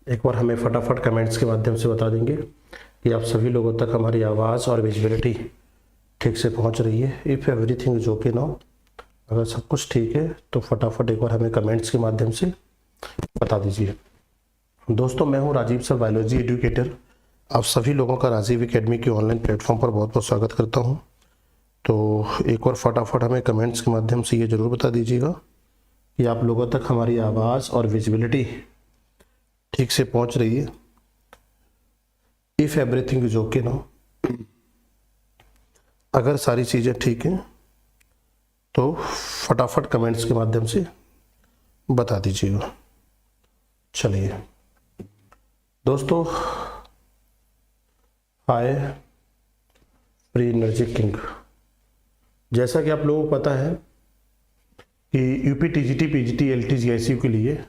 एक बार हमें फटाफट कमेंट्स के माध्यम से बता देंगे कि आप सभी लोगों तक हमारी आवाज़ और विजिबिलिटी ठीक से पहुंच रही है। If everything is okay now, अगर सब कुछ ठीक है तो फटाफट एक बार हमें कमेंट्स के माध्यम से बता दीजिए। दोस्तों, मैं हूं राजीव सर, बायोलॉजी एजुकेटर। आप सभी लोगों का राजीव एकेडमी के ऑनलाइन प्लेटफॉर्म पर बहुत बहुत स्वागत करता हूं। तो एक बार फटाफट हमें कमेंट्स के माध्यम से ये ज़रूर बता दीजिएगा कि आप लोगों तक हमारी आवाज़ और विजिबिलिटी ठीक से पहुंच रही है। If everything is okay now, अगर सारी चीज़ें ठीक हैं तो फटाफट कमेंट्स के माध्यम से बता दीजिएगा। चलिए दोस्तों, हाय फ्री एनर्जी किंग। जैसा कि आप लोगों को पता है कि UP TGT PGT LT GIC के लिए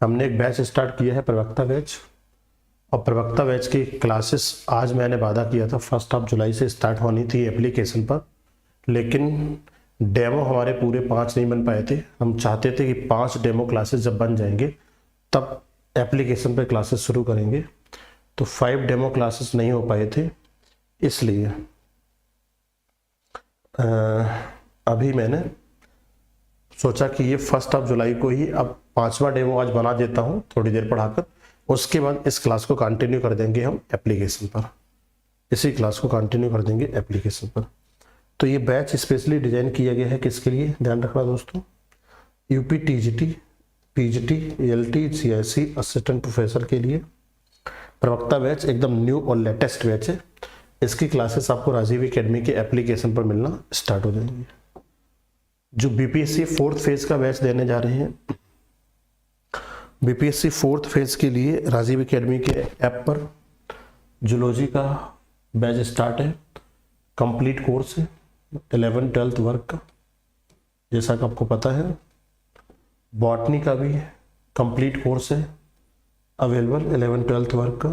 हमने एक बैच स्टार्ट किया है, प्रवक्ता बैच। और प्रवक्ता बैच की क्लासेस आज मैंने वादा किया था 1 जुलाई से स्टार्ट होनी थी एप्लीकेशन पर, लेकिन डेमो हमारे पूरे 5 नहीं बन पाए थे। हम चाहते थे कि 5 डेमो क्लासेस जब बन जाएंगे तब एप्लीकेशन पर क्लासेस शुरू करेंगे, तो 5 डेमो क्लासेस नहीं हो पाए थे। इसलिए अभी मैंने सोचा कि ये 1 जुलाई को ही अब 5वां डेमो आज बना देता हूँ थोड़ी देर पढ़ाकर। उसके बाद इस क्लास को कंटिन्यू कर देंगे हम एप्लीकेशन पर, इसी क्लास को कंटिन्यू कर देंगे एप्लीकेशन पर। तो ये बैच स्पेशली डिजाइन किया गया है किसके लिए, ध्यान रखना दोस्तों, UP TGT PGT LT GIC assistant professor के लिए। प्रवक्ता बैच एकदम न्यू और लेटेस्ट बैच है। इसकी क्लासेस आपको राजीव एकेडमी के एप्लीकेशन पर मिलना स्टार्ट हो जाएंगी। जो बीपीएससी 4th फेज का बैच देने जा रहे हैं, बीपीएससी 4th फेज के लिए राजीव एकेडमी के ऐप पर जूलॉजी का बैच स्टार्ट है। कंप्लीट कोर्स है 11th 12th वर्ग का, जैसा कि आपको पता है। बॉटनी का भी कंप्लीट कोर्स है अवेलेबल 11th 12th वर्ग का।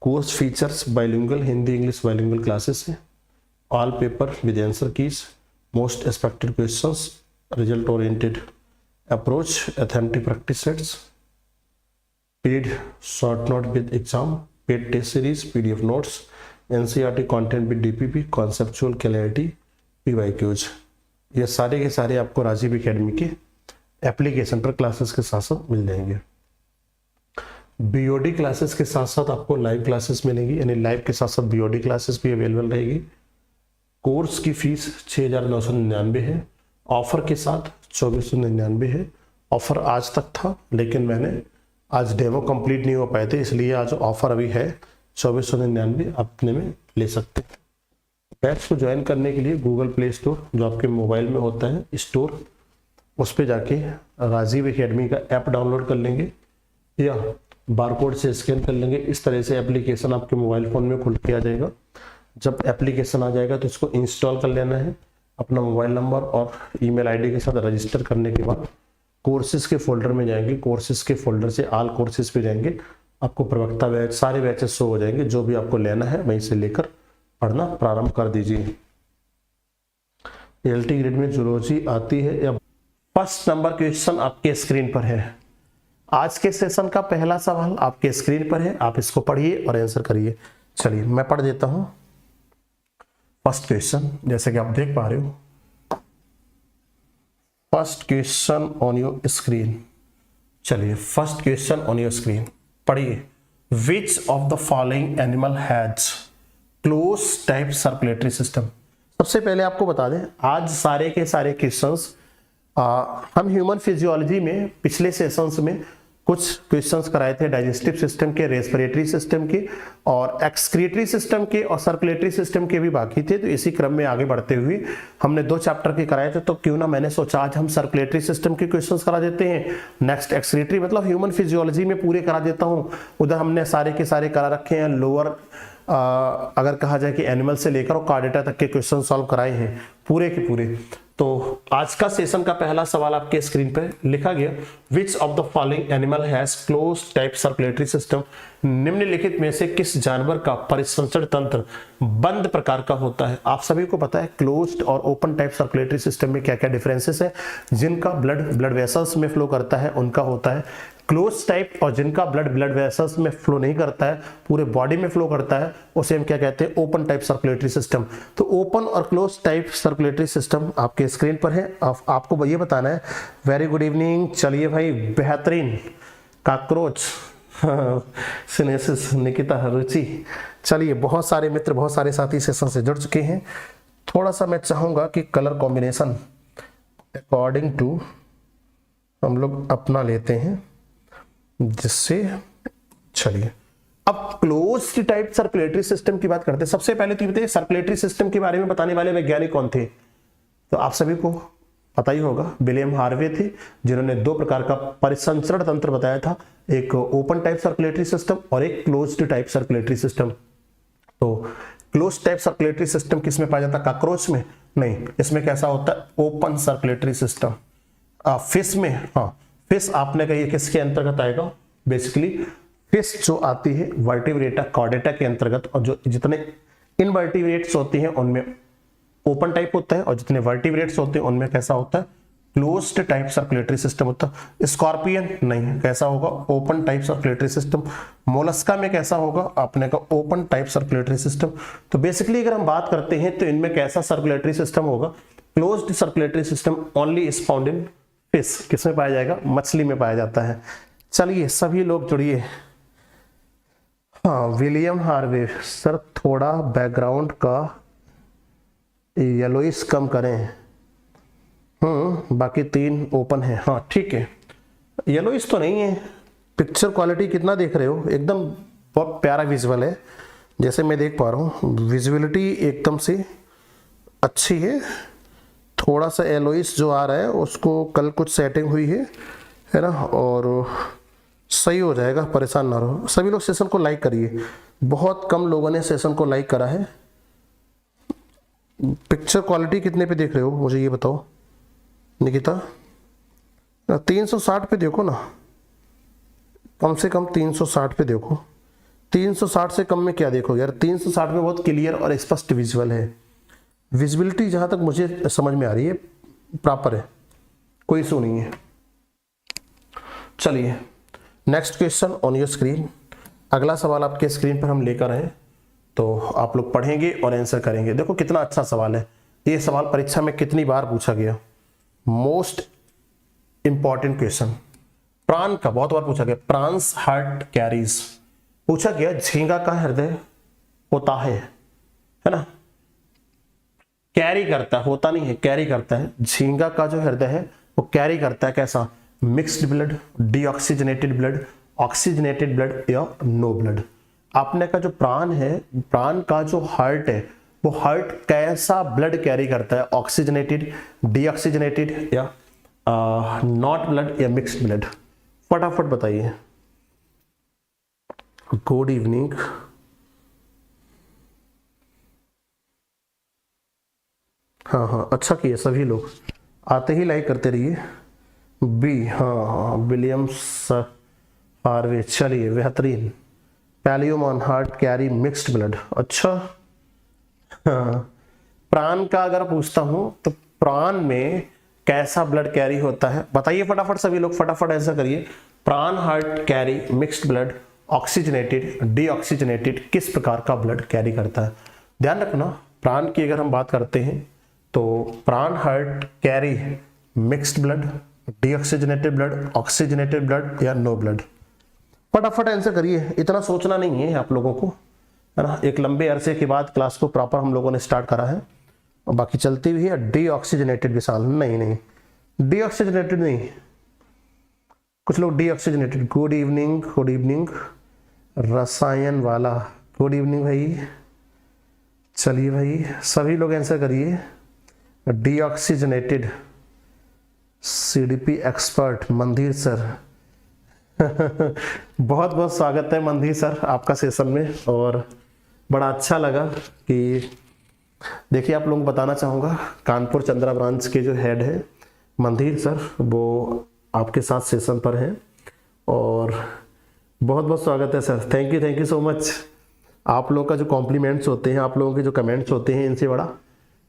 Course features bilingual, Hindi English bilingual classes है। All paper with answer keys, most expected questions, result oriented approach, authentic practice sets, paid short note with exam, paid test series, PDF notes, NCERT content with DPP, conceptual clarity, PYQs। ये सारे के सारे आपको Rajiv academy के application पर classes के साथ साथ मिल जाएंगे। बीओडी क्लासेस के साथ साथ आपको लाइव क्लासेस मिलेंगी, यानी लाइव के साथ साथ बीओडी क्लासेस भी अवेलेबल रहेगी। कोर्स की फीस 6,999 है, ऑफर के साथ 2,499 है। ऑफर आज तक था, लेकिन मैंने आज डेमो कंप्लीट नहीं हो पाए थे, इसलिए आज ऑफर अभी है 2,499 आप अपने में ले सकते हैं। बैच को ज्वाइन करने के लिए गूगल प्ले स्टोर, जो आपके मोबाइल में होता है स्टोर, उस पर जाके राजीव एकेडमी का ऐप डाउनलोड कर लेंगे या बारकोड से स्कैन कर लेंगे। इस तरह से एप्लीकेशन आपके मोबाइल फ़ोन में खुल के आ जाएगा। जब एप्लीकेशन आ जाएगा तो इसको इंस्टॉल कर लेना है। अपना मोबाइल नंबर और ईमेल आईडी के साथ रजिस्टर करने के बाद कोर्सेज के फोल्डर में जाएंगे। कोर्सेज के फोल्डर से ऑल कोर्सेज पे जाएंगे, आपको प्रवक्ता बैच सारे बैचेस शो हो जाएंगे। जो भी आपको लेना है वहीं से लेकर पढ़ना प्रारंभ कर दीजिए। एलटी ग्रेड में जूलॉजी आती है या फर्स्ट नंबर क्वेश्चन आपके स्क्रीन पर है। आज के सेशन का पहला सवाल आपके स्क्रीन पर है, आप इसको पढ़िए और आंसर करिए। चलिए मैं पढ़ देता हूं फर्स्ट क्वेश्चन, जैसे कि आप देख पा रहे हो। First question on your screen. चलिए first question on your screen पढ़िए। Which of the following animal has close type circulatory system. सबसे पहले आपको बता दें, आज सारे के सारे क्वेश्चंस हम ह्यूमन फिजियोलॉजी में पिछले सेशंस में कुछ क्वेश्चंस कराए थे डाइजेस्टिव सिस्टम के, रेस्पिरेटरी सिस्टम के और एक्सक्रीटरी सिस्टम के और सर्कुलेटरी सिस्टम के भी बाकी थे। तो इसी क्रम में आगे बढ़ते हुए हमने 2 चैप्टर के कराए थे, तो क्यों ना मैंने सोचा आज हम सर्कुलेटरी सिस्टम के क्वेश्चंस करा देते हैं। नेक्स्ट एक्सक्रीटरी मतलब ह्यूमन फिजियोलॉजी में पूरे करा देता हूँ। उधर हमने सारे के सारे करा रखे हैं। लोअर अगर कहा जाए कि एनिमल से लेकर और कार्डेटा तक के क्वेश्चन सॉल्व कराए हैं पूरे के पूरे। तो आज का सेशन का पहला सवाल आपके स्क्रीन पे लिखा गया, विच of the following animal has close type circulatory system. निम्नलिखित में से किस जानवर का परिसंचरण तंत्र बंद प्रकार का होता है। आप सभी को पता है क्लोज्ड और ओपन टाइप सर्कुलेटरी सिस्टम में क्या क्या डिफरेंसेस है। जिनका ब्लड वेसल्स में फ्लो करता है उनका होता है क्लोज टाइप और जिनका ब्लड वेसल्स में फ्लो नहीं करता है, पूरे बॉडी में फ्लो करता है, उसे हम क्या कहते हैं, ओपन टाइप सर्कुलेटरी सिस्टम। तो ओपन और क्लोज टाइप सर्कुलेटरी सिस्टम आपके स्क्रीन पर है। आपको ये बताना है। Very good evening. चलिए भाई, बेहतरीन। Cockroach sinensis, Nikita, Ruchi. चलिए, बहुत सारे मित्र, बहुत सारे साथी सेशन से जुड़ चुके हैं। थोड़ा सा मैं चाहूंगा कि कलर कॉम्बिनेशन अकॉर्डिंग टू हम लोग अपना लेते हैं, जिससे चलिए अब क्लोज्ड टाइप सर्कुलेटरी सिस्टम की बात करते हैं। सबसे पहले तो ये बताइए, सर्कुलेटरी सिस्टम के बारे में बताने वाले वैज्ञानिक कौन थे? तो आप सभी को पता ही होगा, विलियम हार्वे थे, जिन्होंने दो प्रकार का परिसंचरण तंत्र बताया था, एक ओपन टाइप सर्कुलेटरी सिस्टम और एक क्लोज्ड टाइप सर्कुलेटरी सिस्टम। तो क्लोज टाइप सर्कुलेटरी सिस्टम किसमें पाया जाता है? काकरोच में? नहीं, इसमें कैसा होता है, ओपन सर्कुलेटरी सिस्टम। फिश में, हाँ, फिश आपने कही किसके अंतर्गत आएगा? बेसिकली फिश जो आती है वर्टिब्रेटा कॉर्डेटा के अंतर्गत, और जो जितने इनवर्टिब्रेट्स होती हैं उनमें ओपन टाइप होता है, और जितने वर्टिब्रेट्स होते हैं उनमें कैसा होता है, क्लोज्ड टाइप सर्कुलेटरी सिस्टम होता है। स्कॉर्पियन नहीं, कैसा होगा, open type circulatory system. Mollusca में कैसा होगा, आपने कहा ओपन टाइप सर्कुलेटरी सिस्टम। तो बेसिकली अगर हम बात करते हैं तो इनमें कैसा सर्कुलेटरी सिस्टम होगा, closed circulatory system only is found in fish. किसमें पाया जाएगा? मछली में पाया जाता है। चलिए सभी लोग जुड़िए। हाँ, विलियम हार्वे सर, थोड़ा बैकग्राउंड का येलोइश कम करें। बाकी तीन ओपन है। हाँ ठीक है, येलोइश तो नहीं है। पिक्चर क्वालिटी कितना देख रहे हो? एकदम बहुत प्यारा विजुअल है, जैसे मैं देख पा रहा हूँ। विजुअलिटी एकदम से अच्छी है। थोड़ा सा येलोइश जो आ रहा है उसको कल कुछ सेटिंग हुई है ना, और सही हो जाएगा, परेशान ना रहो। सभी लोग सेशन को लाइक करिए। बहुत कम लोगों ने सेशन को लाइक करा है। पिक्चर क्वालिटी कितने पे देख रहे हो मुझे ये बताओ निकिता? 360 पे देखो ना, कम से कम 360 पे देखो। 360 से कम में क्या देखोगे यार? 360 में बहुत क्लियर और स्पष्ट विजुअल है। विजिबिलिटी जहां तक मुझे समझ में आ रही है प्रॉपर है, कोई इशू नहीं है। चलिए next question on your screen. अगला सवाल आपके स्क्रीन पर हम लेकर आए, तो आप लोग पढ़ेंगे और आंसर करेंगे। देखो कितना अच्छा सवाल है। ये सवाल परीक्षा में कितनी बार पूछा गया, मोस्ट इंपॉर्टेंट क्वेश्चन। प्राण का बहुत बार पूछा गया। प्रांस हार्ट कैरीज पूछा गया। झींगा का हृदय होता है ना, कैरी करता, होता नहीं है, कैरी करता है। झींगा का जो हृदय है वो कैरी करता है कैसा? Mixed blood, deoxygenated blood, oxygenated blood या नो ब्लड। आपने का जो प्राण है, प्राण का जो हार्ट है, वो हार्ट कैसा ब्लड कैरी करता है? ऑक्सीजनेटेड, डीऑक्सीजनेटेड या नॉट ब्लड या मिक्स्ड ब्लड? फटाफट बताइए। Good evening. हाँ, अच्छा किए सभी लोग, आते ही लाइक करते रहिए। बी, हाँ, विलियम्स हार्वे। चलिए बेहतरीन। पैलियोमॉन हार्ट कैरी मिक्स्ड ब्लड। अच्छा, हाँ। प्राण का अगर पूछता हूं तो प्राण में कैसा ब्लड कैरी होता है? बताइए फटाफट सभी लोग, फटाफट ऐसा करिए। प्राण heart carry mixed blood, oxygenated, deoxygenated, किस प्रकार का ब्लड कैरी करता है? ध्यान रखना, प्राण की अगर हम बात करते हैं तो प्राण heart carry mixed blood, deoxygenated blood, oxygenated blood या नो ब्लड? फटाफट आंसर करिए, इतना सोचना नहीं है आप लोगों को, है ना। एक लंबे अरसे के बाद क्लास को प्रॉपर हम लोगों ने स्टार्ट करा है, और बाकी चलती हुई है। डीऑक्सीजनेटेड विशाल, नहीं, डीऑक्सीजनेटेड नहीं, कुछ लोग deoxygenated. Good evening, good evening. रसायन वाला, गुड इवनिंग भाई। चलिए भाई सभी लोग आंसर करिए। डीऑक्सीजनेटेड। सीडीपी एक्सपर्ट मंदिर सर बहुत बहुत स्वागत है मंदिर सर आपका सेशन में, और बड़ा अच्छा लगा कि देखिए आप लोगों को बताना चाहूँगा, कानपुर चंद्रा ब्रांच के जो हेड है मंदिर सर, वो आपके साथ सेशन पर हैं, और बहुत बहुत स्वागत है sir. Thank you so much. आप लोगों का जो कॉम्प्लीमेंट्स होते हैं, आप लोगों के जो कमेंट्स होते हैं, इनसे बड़ा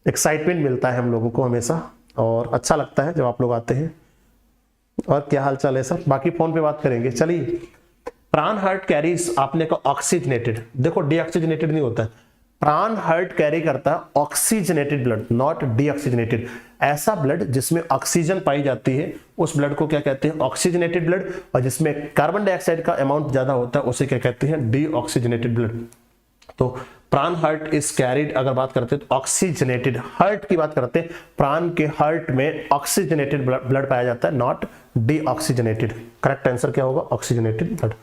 एक्साइटमेंट मिलता है हम लोगों को हमेशा, और अच्छा लगता है जब आप लोग आते हैं। और क्या हाल चाल है सर? बाकी फोन पे बात करेंगे। चलिए, प्राण हार्ट कैरीज, आपने कहा ऑक्सीजनेटेड, देखो डीऑक्सीजनेटेड नहीं होता है, प्राण हार्ट कैरी करता है ऑक्सीजनेटेड ब्लड, नॉट डीऑक्सीजनेटेड। ऐसा ब्लड जिसमें ऑक्सीजन पाई जाती है उस ब्लड को क्या कहते हैं? Oxygenated blood. और जिसमें कार्बन डाइऑक्साइड का अमाउंट ज्यादा होता है उसे क्या कहते हैं? Deoxygenated blood. तो प्राण हार्ट इज कैरिड, अगर बात करते हैं तो ऑक्सीजनेटेड, हार्ट की बात करते हैं, प्राण के हार्ट में ऑक्सीजनेटेड ब्लड पाया जाता है, नॉट डीऑक्सीजनेटेड। करेक्ट आंसर क्या होगा? Oxygenated blood.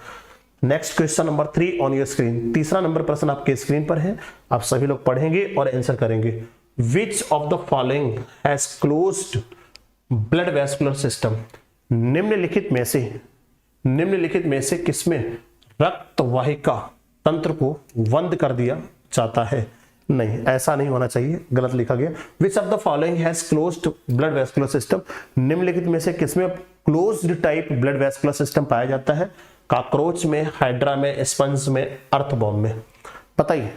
Next question number 3 on your screen, तीसरा नंबर प्रश्न आपके स्क्रीन पर है, आप सभी लोग पढ़ेंगे और आंसर करेंगे। विच of the following has closed blood vascular system? निम्नलिखित में से किसमें रक्त वाहिका तंत्र को बंद कर दिया जाता है? नहीं, ऐसा नहीं होना चाहिए, गलत लिखा गया। विच of the following has closed blood vascular system? निम्नलिखित में से किसमें closed type blood vascular system पाया जाता है? कॉकरोच में, हाइड्रा में, स्पंज में, अर्थवॉर्म में। बताइए,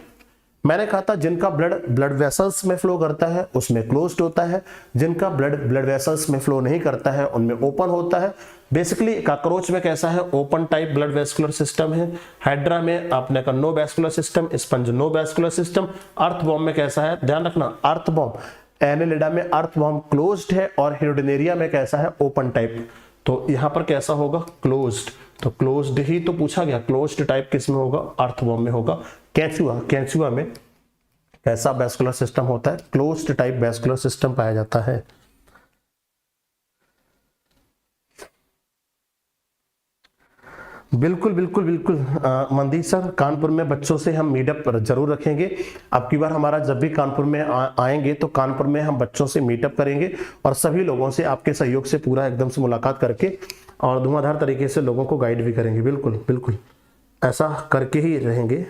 मैंने कहा था जिनका ब्लड वेसल्स में फ्लो करता है उसमें क्लोज्ड होता है, जिनका ब्लड वेसल्स में फ्लो नहीं करता है उनमें ओपन होता है। बेसिकली कॉकरोच में कैसा है? Open type blood vascular system है। हाइड्रा में आपने कहा no vascular system, sponge no vascular system. Earthworm में कैसा है? ध्यान रखना, अर्थवॉर्म एनेलिडा में अर्थवॉर्म क्लोज्ड है और हिरोडिनेरिया में कैसा है? Open type. तो यहां पर कैसा होगा? क्लोज्ड। तो क्लोज्ड ही तो पूछा गया, क्लोज्ड टाइप किस में होगा? अर्थवॉर्म में होगा। कैंचुआ में कैसा वेस्कुलर सिस्टम होता है? क्लोज्ड टाइप वेस्कुलर सिस्टम पाया जाता है। बिल्कुल बिल्कुल बिल्कुल मनदीप सर, कानपुर में बच्चों से हम मीटअप जरूर रखेंगे। अब की बार हमारा जब भी कानपुर में आएंगे तो कानपुर में हम बच्चों से मीटअप करेंगे और सभी लोगों से आपके सहयोग से पूरा एकदम से मुलाकात करके और धुआंधार तरीके से लोगों को गाइड भी करेंगे। बिल्कुल बिल्कुल ऐसा करके ही रहेंगे।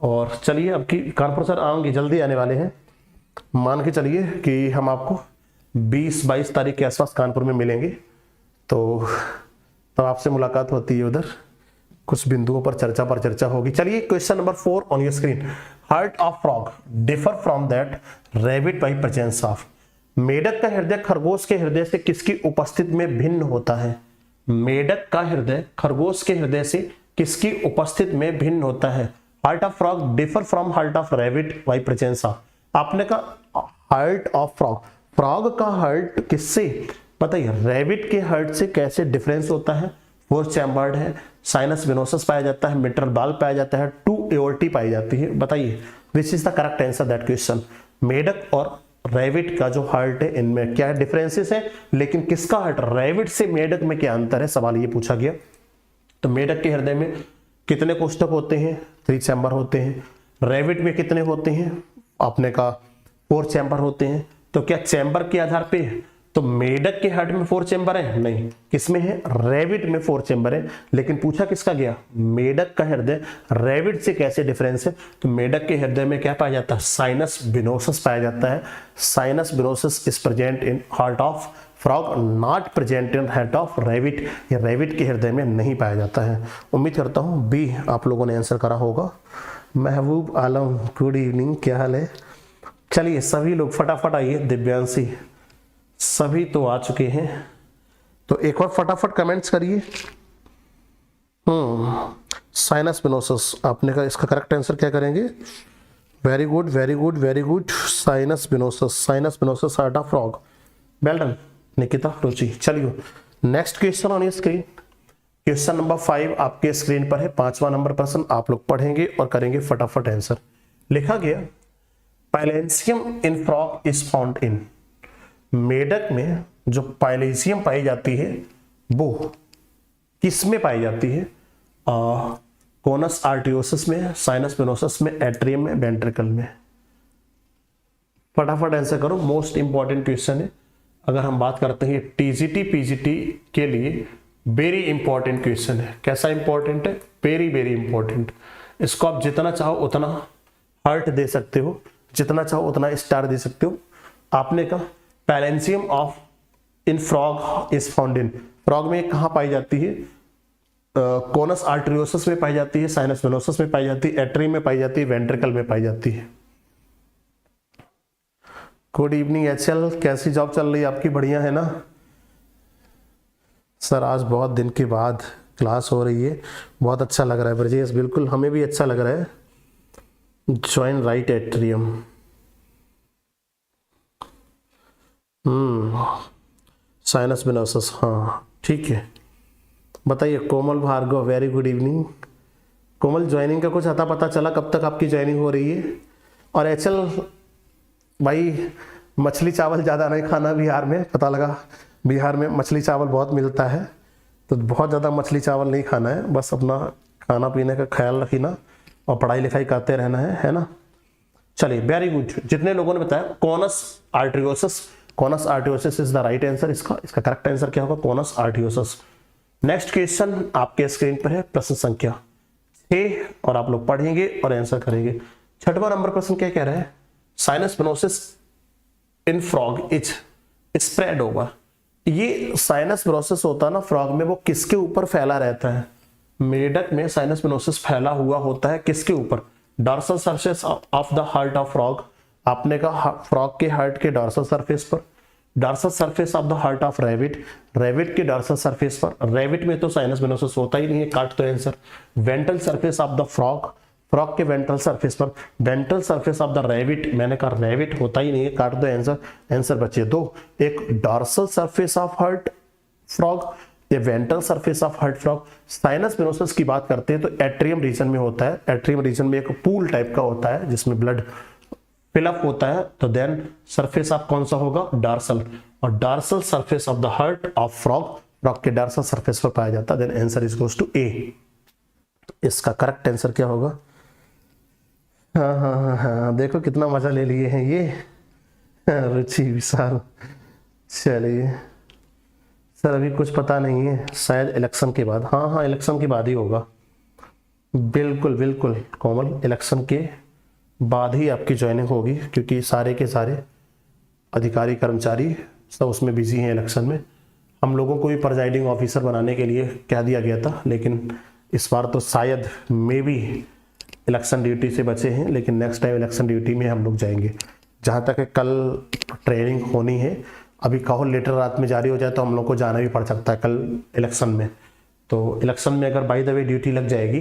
और चलिए, अब की कानपुर सर आएंगे, जल्दी आने वाले हैं। मान के चलिए कि हम आपको 20-22 तारीख के आसपास कानपुर में मिलेंगे, तो आपसे मुलाकात होती है, उधर कुछ बिंदुओं पर चर्चा होगी। चलिए, question number 4 on your screen. Heart of frog differ from that rabbit by presence of? मेढक का हृदय खरगोश के हृदय से किसकी उपस्थिति में भिन्न होता है? मेढक का हृदय खरगोश के हृदय से किसकी उपस्थिति में भिन्न होता है? Heart of frog differ from heart of rabbit by presence of. आपने कहा हार्ट ऑफ फ्रॉग, फ्रॉग का हार्ट किससे? बताइए, रैबिट के हार्ट से कैसे डिफरेंस होता है? 4 चैम्बर्ड है, साइनस वेनोसस पाया जाता है, मिट्रल बाल पाया जाता है, 2 एओर्टी पाई जाती है। बताइए, विच is the correct answer that question? मेढक और रैबिट का जो हार्ट है इनमें क्या डिफरेंसेस है, लेकिन किसका हार्ट? रैबिट से मेढक में क्या अंतर है, सवाल ये पूछा गया। तो मेढक के हृदय में कितने कोष्ठक होते हैं? 3 चैम्बर होते हैं। रैबिट में कितने होते हैं? आपने कहा 4 चैम्बर होते हैं। तो क्या चैम्बर के आधार पे, तो मेढक के हार्ट में 4 चैम्बर है? नहीं, किसमें है? रैबिट में 4 चैम्बर है। लेकिन पूछा किसका गया? मेढक का हृदय रैबिट से कैसे डिफरेंस है? तो मेढक के हृदय में क्या पाया जाता है? साइनस वेनोसस पाया जाता है। Sinus venosus is present in heart of frog, not present in heart of rabbit. ये रैबिट के हृदय में नहीं पाया जाता है। उम्मीद करता हूँ बी आप लोगों ने आंसर करा होगा। महबूब आलम, गुड इवनिंग, क्या हाल है? चलिए, सभी लोग फटाफट आइए। दिव्यांशी, सभी तो आ चुके हैं, तो एक और फटाफट कमेंट्स करिए। साइनस वेनोसस, आपने कहा इसका करेक्ट आंसर क्या करेंगे? Very good very good very good, sinus venosus heart of frog. Well done Nikita, Ruchi. चलिए, next question on screen, question number 5 आपके स्क्रीन पर है। 5वां नंबर प्रश्न आप लोग पढ़ेंगे और करेंगे फटाफट आंसर। लिखा गया, pylangium in frog is found in. मेढक में जो पाइलेंसियम पाई जाती है वो किस में पाई जाती है? कोनस आर्टियोसिस में, साइनस वेनोसस में, एट्रियम में, वेंट्रिकल में। फटाफट आंसर करो, मोस्ट इंपॉर्टेंट क्वेश्चन है। अगर हम बात करते हैं टीजीटी पीजीटी के लिए वेरी इंपॉर्टेंट क्वेश्चन है। कैसा इंपॉर्टेंट है? Very very important. इसको आप जितना चाहो उतना हार्ट दे सकते हो, जितना चाहो उतना स्टार दे सकते हो। आपने कहा pylangium of in frog is found in, frog में कहां पाई जाती है? कोनस आर्टरियोसस में पाई जाती है, साइनस वेनोसस में पाई जाती है, एट्रियम में पाई जाती है, वेंट्रिकल में पाई जाती है। गुड इवनिंग एचएल, कैसी जॉब चल रही है आपकी? बढ़िया है ना? सर आज बहुत दिन के बाद क्लास हो रही है, बहुत अच्छा लग रहा है ब्रजेश, बिल्कुल हमें भी अच्छा लग रहा है। Join right atrium, sinus venosus, हाँ ठीक है। बताइए कोमल भार्गव, वेरी गुड इवनिंग। कोमल ज्वाइनिंग का कुछ अता पता चला, कब तक आपकी ज्वाइनिंग हो रही है? और एचएल भाई, मछली चावल ज़्यादा नहीं खाना बिहार में, पता लगा बिहार में मछली चावल बहुत मिलता है, तो बहुत ज़्यादा मछली चावल नहीं खाना है, बस अपना खाना पीने का ख्याल रखना और पढ़ाई लिखाई करते रहना है ना। चलिए वेरी गुड, जितने लोगों ने बताया conus आर्टरियोसिस, conus आर्टरियोसिस is the right answer. इसका करेक्ट आंसर क्या होगा? कॉनस आर्टरियोसिस। नेक्स्ट क्वेश्चन आपके स्क्रीन पर है, प्रश्न संख्या 6, और आप लोग पढ़ेंगे और आंसर करेंगे। 6वां नंबर प्रश्न क्या कह रहा है? Sinus venosus in frog is spread over. ये साइनस विनोसिस होता है ना फ्रॉग में, वो किसके ऊपर फैला रहता है? मेढक में साइनस विनोसिस फैला हुआ होता है किसके ऊपर? Dorsal surface of the heart of frog. आपने कहा फ्रॉग के हार्ट के डॉर्सल सरफेस पर, dorsal surface of the heart of rabbit, rabbit के डॉर्सल सरफेस पर। रैबिट में तो साइनस विनोसिस होता ही नहीं है, काट तो answer. Ventral surface of the frog, frog के वेंट्रल सरफेस पर। Ventral surface of the rabbit, मैंने कहा रैबिट होता ही नहीं है, काट दो आंसर। आंसर बचे 2, एक dorsal surface of heart frog, ये ventral surface of heart frog. Sinus venosus की बात करते हैं तो एट्रियम रीजन में होता है। एट्रियम रीजन में एक पूल टाइप का होता है जिसमें ब्लड फिलअप होता है, तो देन सरफेस ऑफ कौन सा होगा? डॉर्सल। और dorsal surface of the heart of frog, frog के डॉर्सल सरफेस पर पाया जाता है। Then answer is goes to A. इसका करेक्ट आंसर क्या होगा? हाँ हाँ हाँ हाँ, देखो कितना मजा ले लिए हैं ये रुचि विशाल। चलिए सर अभी कुछ पता नहीं है, शायद इलेक्शन के बाद। हाँ हाँ, इलेक्शन के बाद ही होगा, बिल्कुल बिल्कुल कोमल, इलेक्शन के बाद ही आपकी ज्वाइनिंग होगी, क्योंकि सारे के सारे अधिकारी कर्मचारी सब उसमें बिजी हैं इलेक्शन में। हम लोगों को भी प्रिजाइडिंग ऑफिसर बनाने के लिए कह दिया गया था, लेकिन इस बार तो शायद मे बी इलेक्शन ड्यूटी से बचे हैं, लेकिन नेक्स्ट टाइम इलेक्शन ड्यूटी में हम लोग जाएंगे। जहाँ तक है कल ट्रेनिंग होनी है, अभी कहो लेटर रात में जारी हो जाए तो हम लोग को जाना भी पड़ सकता है कल इलेक्शन में। तो इलेक्शन में अगर बाय द वे ड्यूटी लग जाएगी,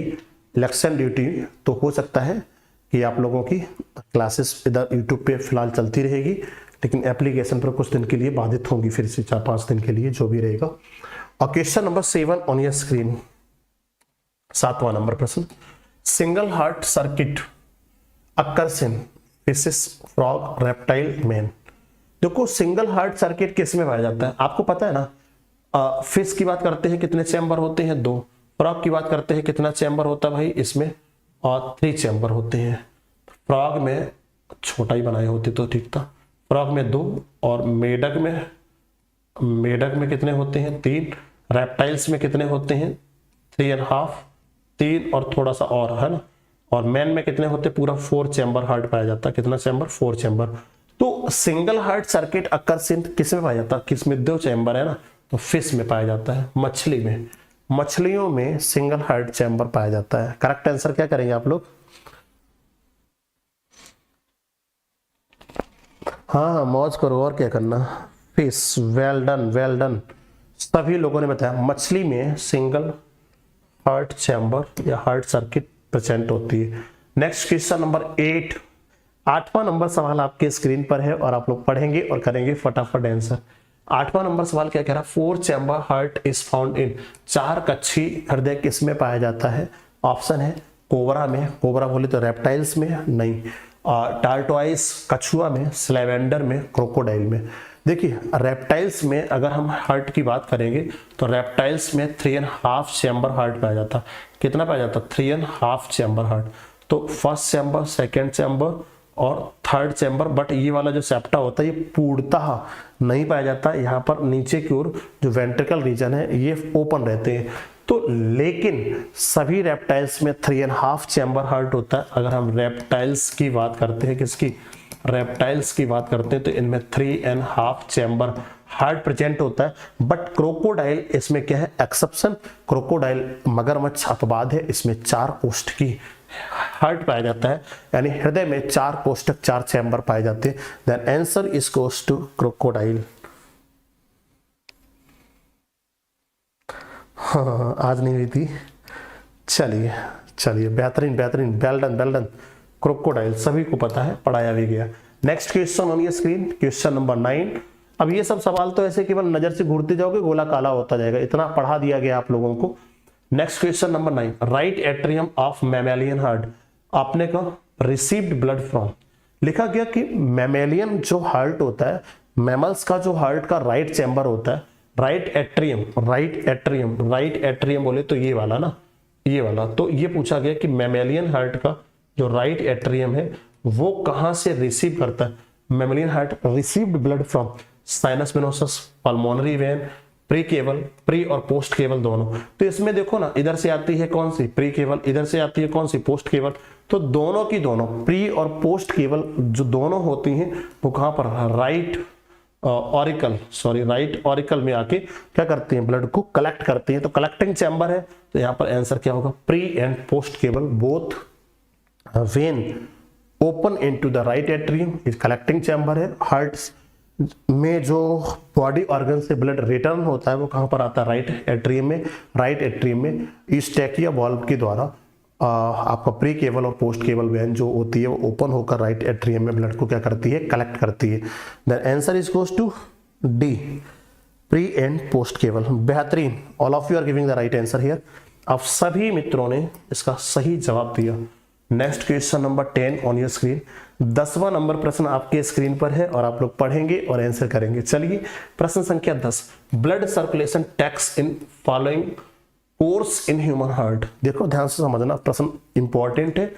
इलेक्शन ड्यूटी, तो हो सकता है कि आप लोगों की क्लासेस इधर यूट्यूब पे फिलहाल चलती रहेगी, लेकिन एप्लीकेशन पर कुछ दिन के लिए बाधित होंगी, फिर से 4-5 दिन के लिए जो भी रहेगा। और question number 7 on your screen, 7वां नंबर प्रश्न। Single heart circuit occurs in fishes, frog, reptile, man. देखो सिंगल हार्ट सर्किट किस में पाया जाता है? आपको पता है ना, फिश की बात करते हैं कितने चैम्बर होते हैं? 2। फ्रॉग की बात करते हैं कितना चैम्बर होता है भाई इसमें? और 3 चैम्बर होते हैं। फ्रॉग में छोटा ही बनाए होते तो ठीक था। फ्रॉग में 2, और मेढक में कितने होते हैं? 3। रेप्टाइल्स में कितने होते हैं? 3.5, 3 और थोड़ा सा और, है ना। और मैन में कितने होते? पूरा 4 चैम्बर हार्ट पाया जाता है। कितना चैम्बर? 4 चैम्बर। तो सिंगल हार्ट सर्किट अकर्स इन किस में पाया जाता है? किसमें? 2 चैम्बर है ना, तो फिश में पाया जाता है, मछली में। मछलियों में सिंगल हार्ट चैम्बर पाया जाता है। करेक्ट आंसर क्या करेंगे आप लोग? हाँ हाँ, मौज करो, और क्या करना। Fish, well done well done. सभी लोगों ने बताया मछली में सिंगल हार्ट चैम्बर या हार्ट सर्किट प्रेजेंट होती है। नेक्स्ट क्वेश्चन नंबर 8, 8वां नंबर सवाल आपके स्क्रीन पर है, और आप लोग पढ़ेंगे और करेंगे फटाफट आंसर। 8वां नंबर सवाल क्या कह रहा है? 4 चैम्बर हार्ट इज फाउंड इन, 4 कक्षी हृदय किस में पाया जाता है? ऑप्शन है कोबरा में, कोबरा बोले तो रेप्टाइल्स में नहीं, टार्टोइस कछुआ में, स्लेवेंडर में, क्रोकोडाइल में। देखिए रेप्टाइल्स में अगर हम हार्ट की बात करेंगे तो रेप्टाइल्स में 3.5 चैम्बर हार्ट पाया जाता। कितना पाया जाता? 3.5 चैम्बर हार्ट। तो फर्स्ट चैम्बर, सेकेंड चैम्बर और थर्ड चैम्बर, बट ये वाला जो सेप्टा होता है ये पूर्णतः नहीं पाया जाता। यहाँ पर नीचे की ओर जो वेंट्रिकल रीजन है ये ओपन रहते हैं। तो लेकिन सभी रेप्टाइल्स में 3.5 चैम्बर हार्ट होता है। अगर हम रेप्टाइल्स की बात करते हैं, किसकी? रेप्टाइल्स की बात करते हैं, तो इनमें 3.5 चैम्बर हार्ट प्रेजेंट होता है। बट क्रोकोडाइल इसमें क्या है? एक्सेप्शन। क्रोकोडाइल मगरमच्छ अपवाद है, इसमें 4 कोष्ठ की हार्ट पाया जाता है, यानी हृदय में 4 कोष्ठक 4 चैम्बर पाए जाते हैं। Then answer is goes to crocodile. हाँ आज नहीं हुई थी। चलिए चलिए, बेहतरीन बेहतरीन, well done well done. Crocodile सभी को पता है, पढ़ाया भी गया। नेक्स्ट क्वेश्चन ऑन ये स्क्रीन, क्वेश्चन नंबर 9। अब ये सब सवाल तो ऐसे केवल नजर से घूरते जाओगे, गोला काला होता जाएगा, इतना पढ़ा दिया गया आप लोगों को। Next question number 9, right atrium of mammalian heart. आपने कहा रिसीव्ड ब्लड फ्रॉम, लिखा गया कि मैमेलियन जो हार्ट होता है, मैमल्स का जो हार्ट का राइट चैम्बर होता है, right atrium, right atrium, right atrium बोले तो ये वाला ना, ये वाला। तो ये पूछा गया कि मैमेलियन हार्ट का जो राइट एट्रियम है वो कहां से रिसीव करता है। Mammalian heart received blood from sinus venosus, pulmonary vein, pre केवल, प्री और पोस्ट केवल दोनों। तो इसमें देखो ना, इधर से आती है कौन सी, प्री केवल, इधर से आती है कौन सी, पोस्ट केवल। तो दोनों की दोनों, प्री और पोस्ट केवल जो दोनों होती हैं वो कहां पर, right auricle, sorry right auricle में आके क्या करती हैं, ब्लड को कलेक्ट करती हैं। तो कलेक्टिंग चैम्बर है, तो यहाँ पर आंसर क्या होगा, प्री एंड पोस्ट केवल both when open into the right atrium is collecting chamber है। हार्ट में जो बॉडी ऑर्गन से ब्लड रिटर्न होता है वो कहां पर आता है, राइट एट्रियम में। राइट एट्रियम में यूस्टैकिया वाल्व के द्वारा आपका प्री केवल और पोस्ट केवल वेन जो होती है वो ओपन होकर राइट एट्रियम में ब्लड को क्या करती है, कलेक्ट करती है। Then answer is goes to D, pre and post केवल। बेहतरीन, all of you are giving the right answer here. आप सभी मित्रों ने इसका सही जवाब दिया। Next question number 10 on your screen. 10वां नंबर प्रश्न आपके स्क्रीन पर है और आप लोग पढ़ेंगे और आंसर करेंगे। चलिए प्रश्न संख्या 10, blood circulation takes in following course in human heart. देखो ध्यान से समझना, प्रश्न इंपॉर्टेंट है।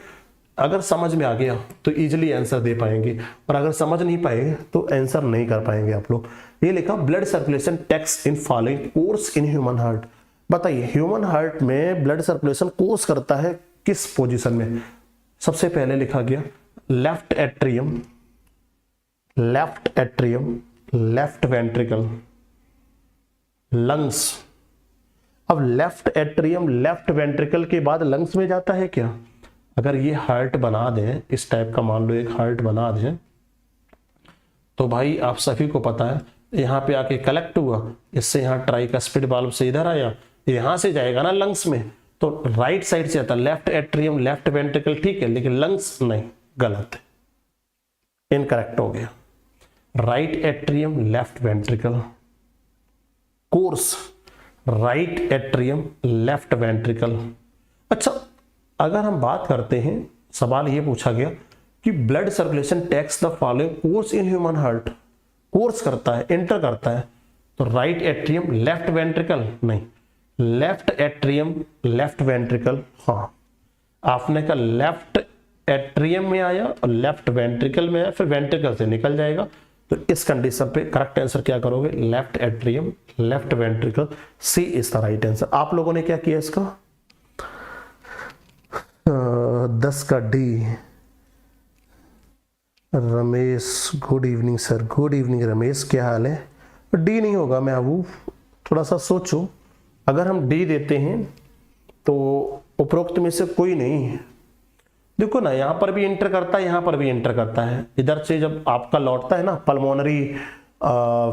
अगर समझ में आ गया तो इजीली आंसर दे पाएंगे, और अगर समझ नहीं पाएंगे तो आंसर नहीं कर पाएंगे आप लोग। ये लिखा blood circulation takes in following course in human heart. बताइए ह्यूमन हार्ट में ब्लड सर्कुलेशन कोर्स करता है किस पोजीशन में। सबसे पहले लिखा गया left atrium, left atrium, left ventricle, lungs. अब लेफ्ट एट्रियम लेफ्ट वेंट्रिकल के बाद लंग्स में जाता है क्या। अगर ये हार्ट बना दें, इस टाइप का मान लो एक हार्ट बना दें, तो भाई आप सभी को पता है यहाँ पे आके कलेक्ट हुआ, इससे यहाँ ट्राइकस्पिड वाल्व से इधर आया, यहां से जाएगा ना लंग्स में, तो राइट साइड से आता लेफ्ट एट्रियम लेफ्ट वेंट्रिकल, ठीक है, लेकिन लंग्स नहीं, गलत है, इनकरेक्ट हो गया। Right atrium left ventricle, course right atrium left ventricle. अच्छा, अगर हम बात करते हैं, सवाल ये पूछा गया कि blood circulation takes the following course in human heart, course करता है, एंटर करता है, तो राइट एट्रियम लेफ्ट वेंट्रिकल नहीं, लेफ्ट एट्रियम लेफ्ट वेंट्रिकल। हाँ, आपने कहा लेफ्ट एट्रियम में आया और लेफ्ट वेंट्रिकल में आया, फिर वेंट्रिकल से निकल जाएगा, तो इस कंडीशन पे करेक्ट आंसर क्या करोगे, left atrium left ventricle, C is the right answer. आप लोगों ने क्या किया इसका 10 का D. Ramesh good evening sir, good evening Ramesh, क्या हाल है। डी नहीं होगा, मैं अब थोड़ा सा सोचो, अगर हम डी देते हैं तो उपरोक्त में से कोई नहीं है। देखो ना, यहां पर भी एंटर करता है, यहां पर भी एंटर करता है, इधर से जब आपका लौटता है ना पल्मोनरी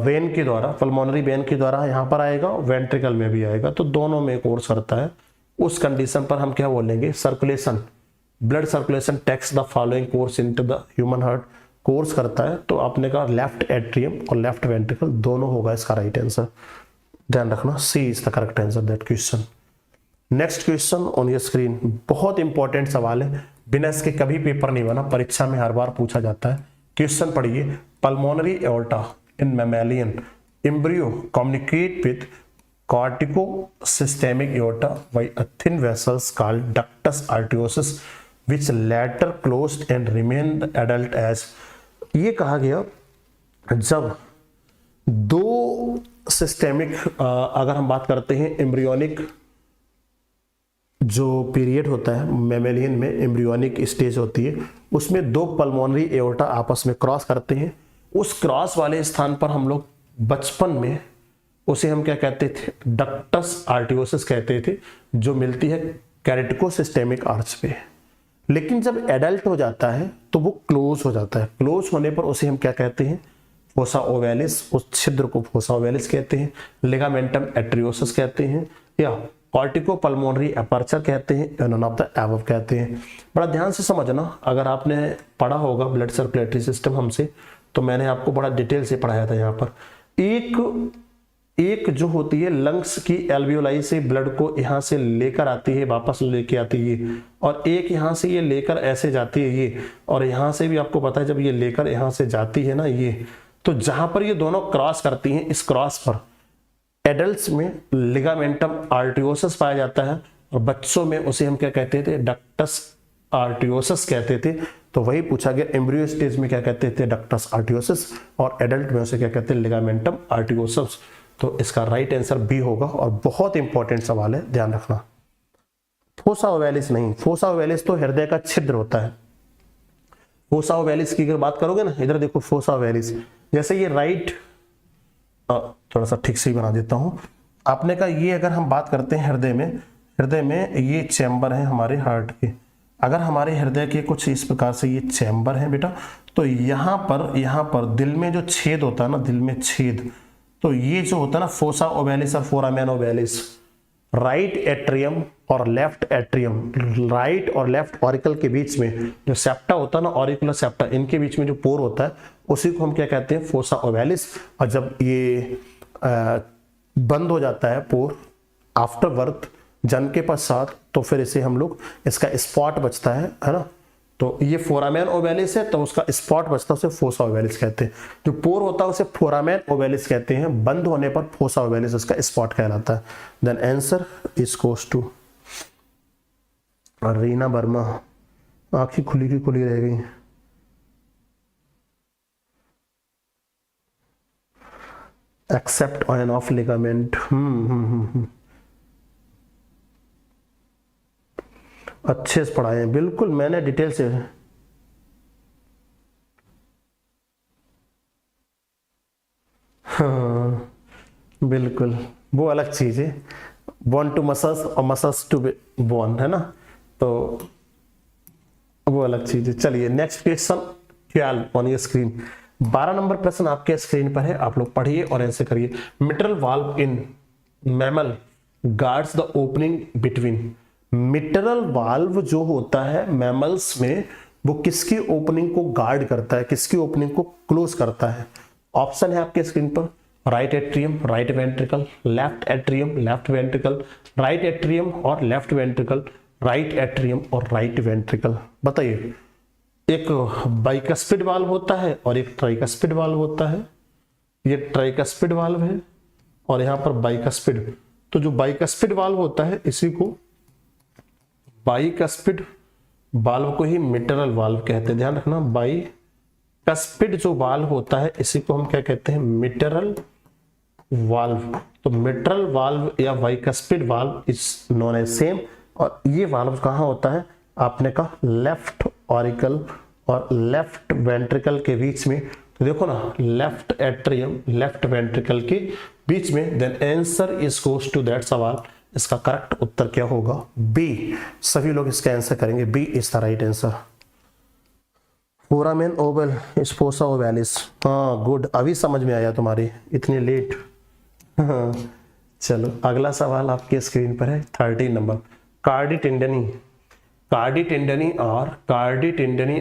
वेन के द्वारा, पल्मोनरी वेन के द्वारा यहां पर आएगा, वेंट्रिकल में भी आएगा, तो दोनों में कोर्स करता है। उस कंडीशन पर हम क्या बोलेंगे, circulation, blood circulation takes the following course into the human heart, course करता है। तो आपने कहा लेफ्ट एट्रियम और लेफ्ट वेंट्रिकल दोनों होगा इसका राइट आंसर, ध्यान रखना, C is the correct answer that question. Next question on your screen, बहुत इंपॉर्टेंट सवाल है, बिना इसके कभी पेपर नहीं बना, परीक्षा में हर बार पूछा जाता है। क्वेश्चन पढ़िए, pulmonary aorta in mammalian embryo communicate with carotico systemic aorta by a thin vessels called ductus arteriosus which later closed and remained adult as। ये कहा गया जब दो सिस्टेमिक, अगर हम बात करते हैं एम्ब्रियोनिक जो पीरियड होता है मैमेलियन में, एम्ब्रियोनिक स्टेज होती है, उसमें दो पल्मोनरी एओर्टा आपस में क्रॉस करते हैं। उस क्रॉस वाले स्थान पर हम लोग बचपन में उसे हम क्या कहते थे, डक्टस आर्टियोसिस कहते थे, जो मिलती है कैरेटिको सिस्टेमिक आर्च पे। लेकिन जब एडल्ट हो जाता है तो वो क्लोज हो जाता है, क्लोज होने पर उसे हम क्या कहते हैं, फोसा ओवैलिस, उस छिद्र को फोसा ओवैलिस कहते हैं, लिगामेंटम एट्रियोसस कहते हैं, या कॉर्टिको पल्मोनरी एपर्चर कहते हैं, या नॉन ऑफ द एबव कहते हैं। बड़ा ध्यान से समझना, अगर आपने पढ़ा होगा ब्लड सर्कुलेटरी सिस्टम हमसे, तो मैंने आपको बड़ा डिटेल से पढ़ाया था। यहाँ पर एक जो होती है लंग्स की एल्वियोलाई से ब्लड को यहाँ से लेकर आती है, वापस लेके आती है, और एक यहाँ से ये लेकर ऐसे जाती है ये, और यहाँ से भी आपको पता है जब ये लेकर यहाँ से जाती है ना ये, तो जहां पर ये दोनों क्रॉस करती हैं, इस क्रॉस पर एडल्ट्स में लिगामेंटम आर्टियोसस पाया जाता है, और बच्चों में उसे हम क्या कहते थे, डक्टस आर्टियोसस कहते थे। तो वही पूछा गया, एम्ब्रियो स्टेज में क्या कहते थे, डक्टस आर्टियोसस, और एडल्ट में उसे क्या कहते हैं, लिगामेंटम आर्टियोसस। तो इसका राइट आंसर बी होगा, और बहुत इंपॉर्टेंट सवाल है, ध्यान रखना। फोसा ओवैलिस नहीं, फोसा ओवैलिस तो हृदय का छिद्र होता है। फोसा ओवैलिस की अगर बात करोगे ना, इधर देखो फोसा ओवैलिस, जैसे ये राइट, थोड़ा सा ठीक से ही बना देता हूं। आपने कहा ये अगर हम बात करते हैं हृदय में ये चैम्बर है हमारे हार्ट के, अगर हमारे हृदय के कुछ इस प्रकार से ये चैम्बर है बेटा, तो यहाँ पर दिल में जो छेद होता है ना, दिल में छेद, तो ये जो होता है ना फोसा ओवैलिस और फोरामेन ओवैलिस, राइट एट्रियम और लेफ्ट एट्रियम, राइट और लेफ्ट ऑरिकल के बीच में जो सेप्टा होता है ना, ऑरिकुलर सेप्टा, इनके बीच में जो पोर होता है उसी को हम क्या कहते हैं, फोसा ओवैलिस। और जब ये बंद हो जाता है पोर आफ्टर बर्थ, जन्म के पश्चात, तो फिर इसे हम लोग, इसका स्पॉट बचता है ना, तो ये फोरामेन ओवैलिस है, तो उसका स्पॉट बचता है, उसे फोसा ओवैलिस कहते हैं। जो पोर होता है उसे फोरामेन ओवैलिस कहते हैं, बंद होने पर फोसा ओवैलिस उसका स्पॉट कहलाता है। Then answer is goes to Reena Verma. आंखें खुली की खुली रह गई। एक्सेप्ट ऑन ऑफ लिगामेंट, अच्छे से पढ़ाए हैं, बिल्कुल मैंने डिटेल से। हाँ बिल्कुल, वो अलग चीज है, बोन टू मसल्स और मसल्स टू बोन, है ना, तो वो अलग चीज है। चलिए next question 12 on your screen. 12 number प्रश्न आपके स्क्रीन पर है, आप लोग पढ़िए और आंसर करिए। Mitral valve in mammal guards the opening between. Mitral valve जो होता है मैमल्स में, वो किसकी ओपनिंग को गार्ड करता है, किसकी ओपनिंग को क्लोज करता है? ऑप्शन है आपके स्क्रीन पर, right atrium, right ventricle, left atrium, left ventricle, right atrium और लेफ्ट वेंट्रिकल, राइट एट्रियम और राइट वेंट्रिकल। बताइए, एक बाइकस्पिड वाल्व होता है और एक ट्राइकस्पिड वाल्व होता है। ये ट्राइकस्पिड वाल्व है और यहाँ पर बाइकस्पिड। तो जो बाइकस्पिड वाल्व होता है, इसी को बाइकस्पिड वाल्व को ही मिट्रल वाल्व कहते हैं। ध्यान रखना, बाइकस्पिड जो वाल्व होता है, इसी को हम क्या कहते हैं, मिट्रल वाल्व। तो मिट्रल वाल्व या bicuspid valve is known as same. और ये वाल्व कहाँ होता है? आपने कहा लेफ्ट ऑरिकल और लेफ्ट वेंट्रिकल के बीच में। तो देखो ना, लेफ्ट एट्रियम, लेफ्ट वेंट्रिकल के बीच में। Then answer is goes to that सवाल। इसका करेक्ट उत्तर क्या होगा? बी। सभी लोग इसका आंसर करेंगे, B is the right answer. Foramen oval is fossa ovalis. हाँ गुड, अभी समझ में आया तुम्हारी, इतनी लेट। हाँ चलो, अगला सवाल आपके स्क्रीन पर है 13 नंबर। Chordae tendineae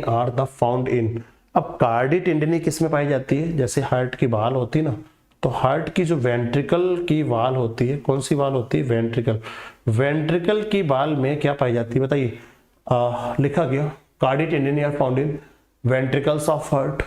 are the found in. अब कार्डी टेंडनी किस में पाई जाती है? जैसे हार्ट की वाल होती है ना, तो हार्ट की जो वेंट्रिकल की वाल होती है, कौन सी वाल होती है? वेंट्रिकल। वेंट्रिकल की वाल में क्या पाई जाती है बताइए? लिखा गया, chordae tendineae are found in ventricles of heart,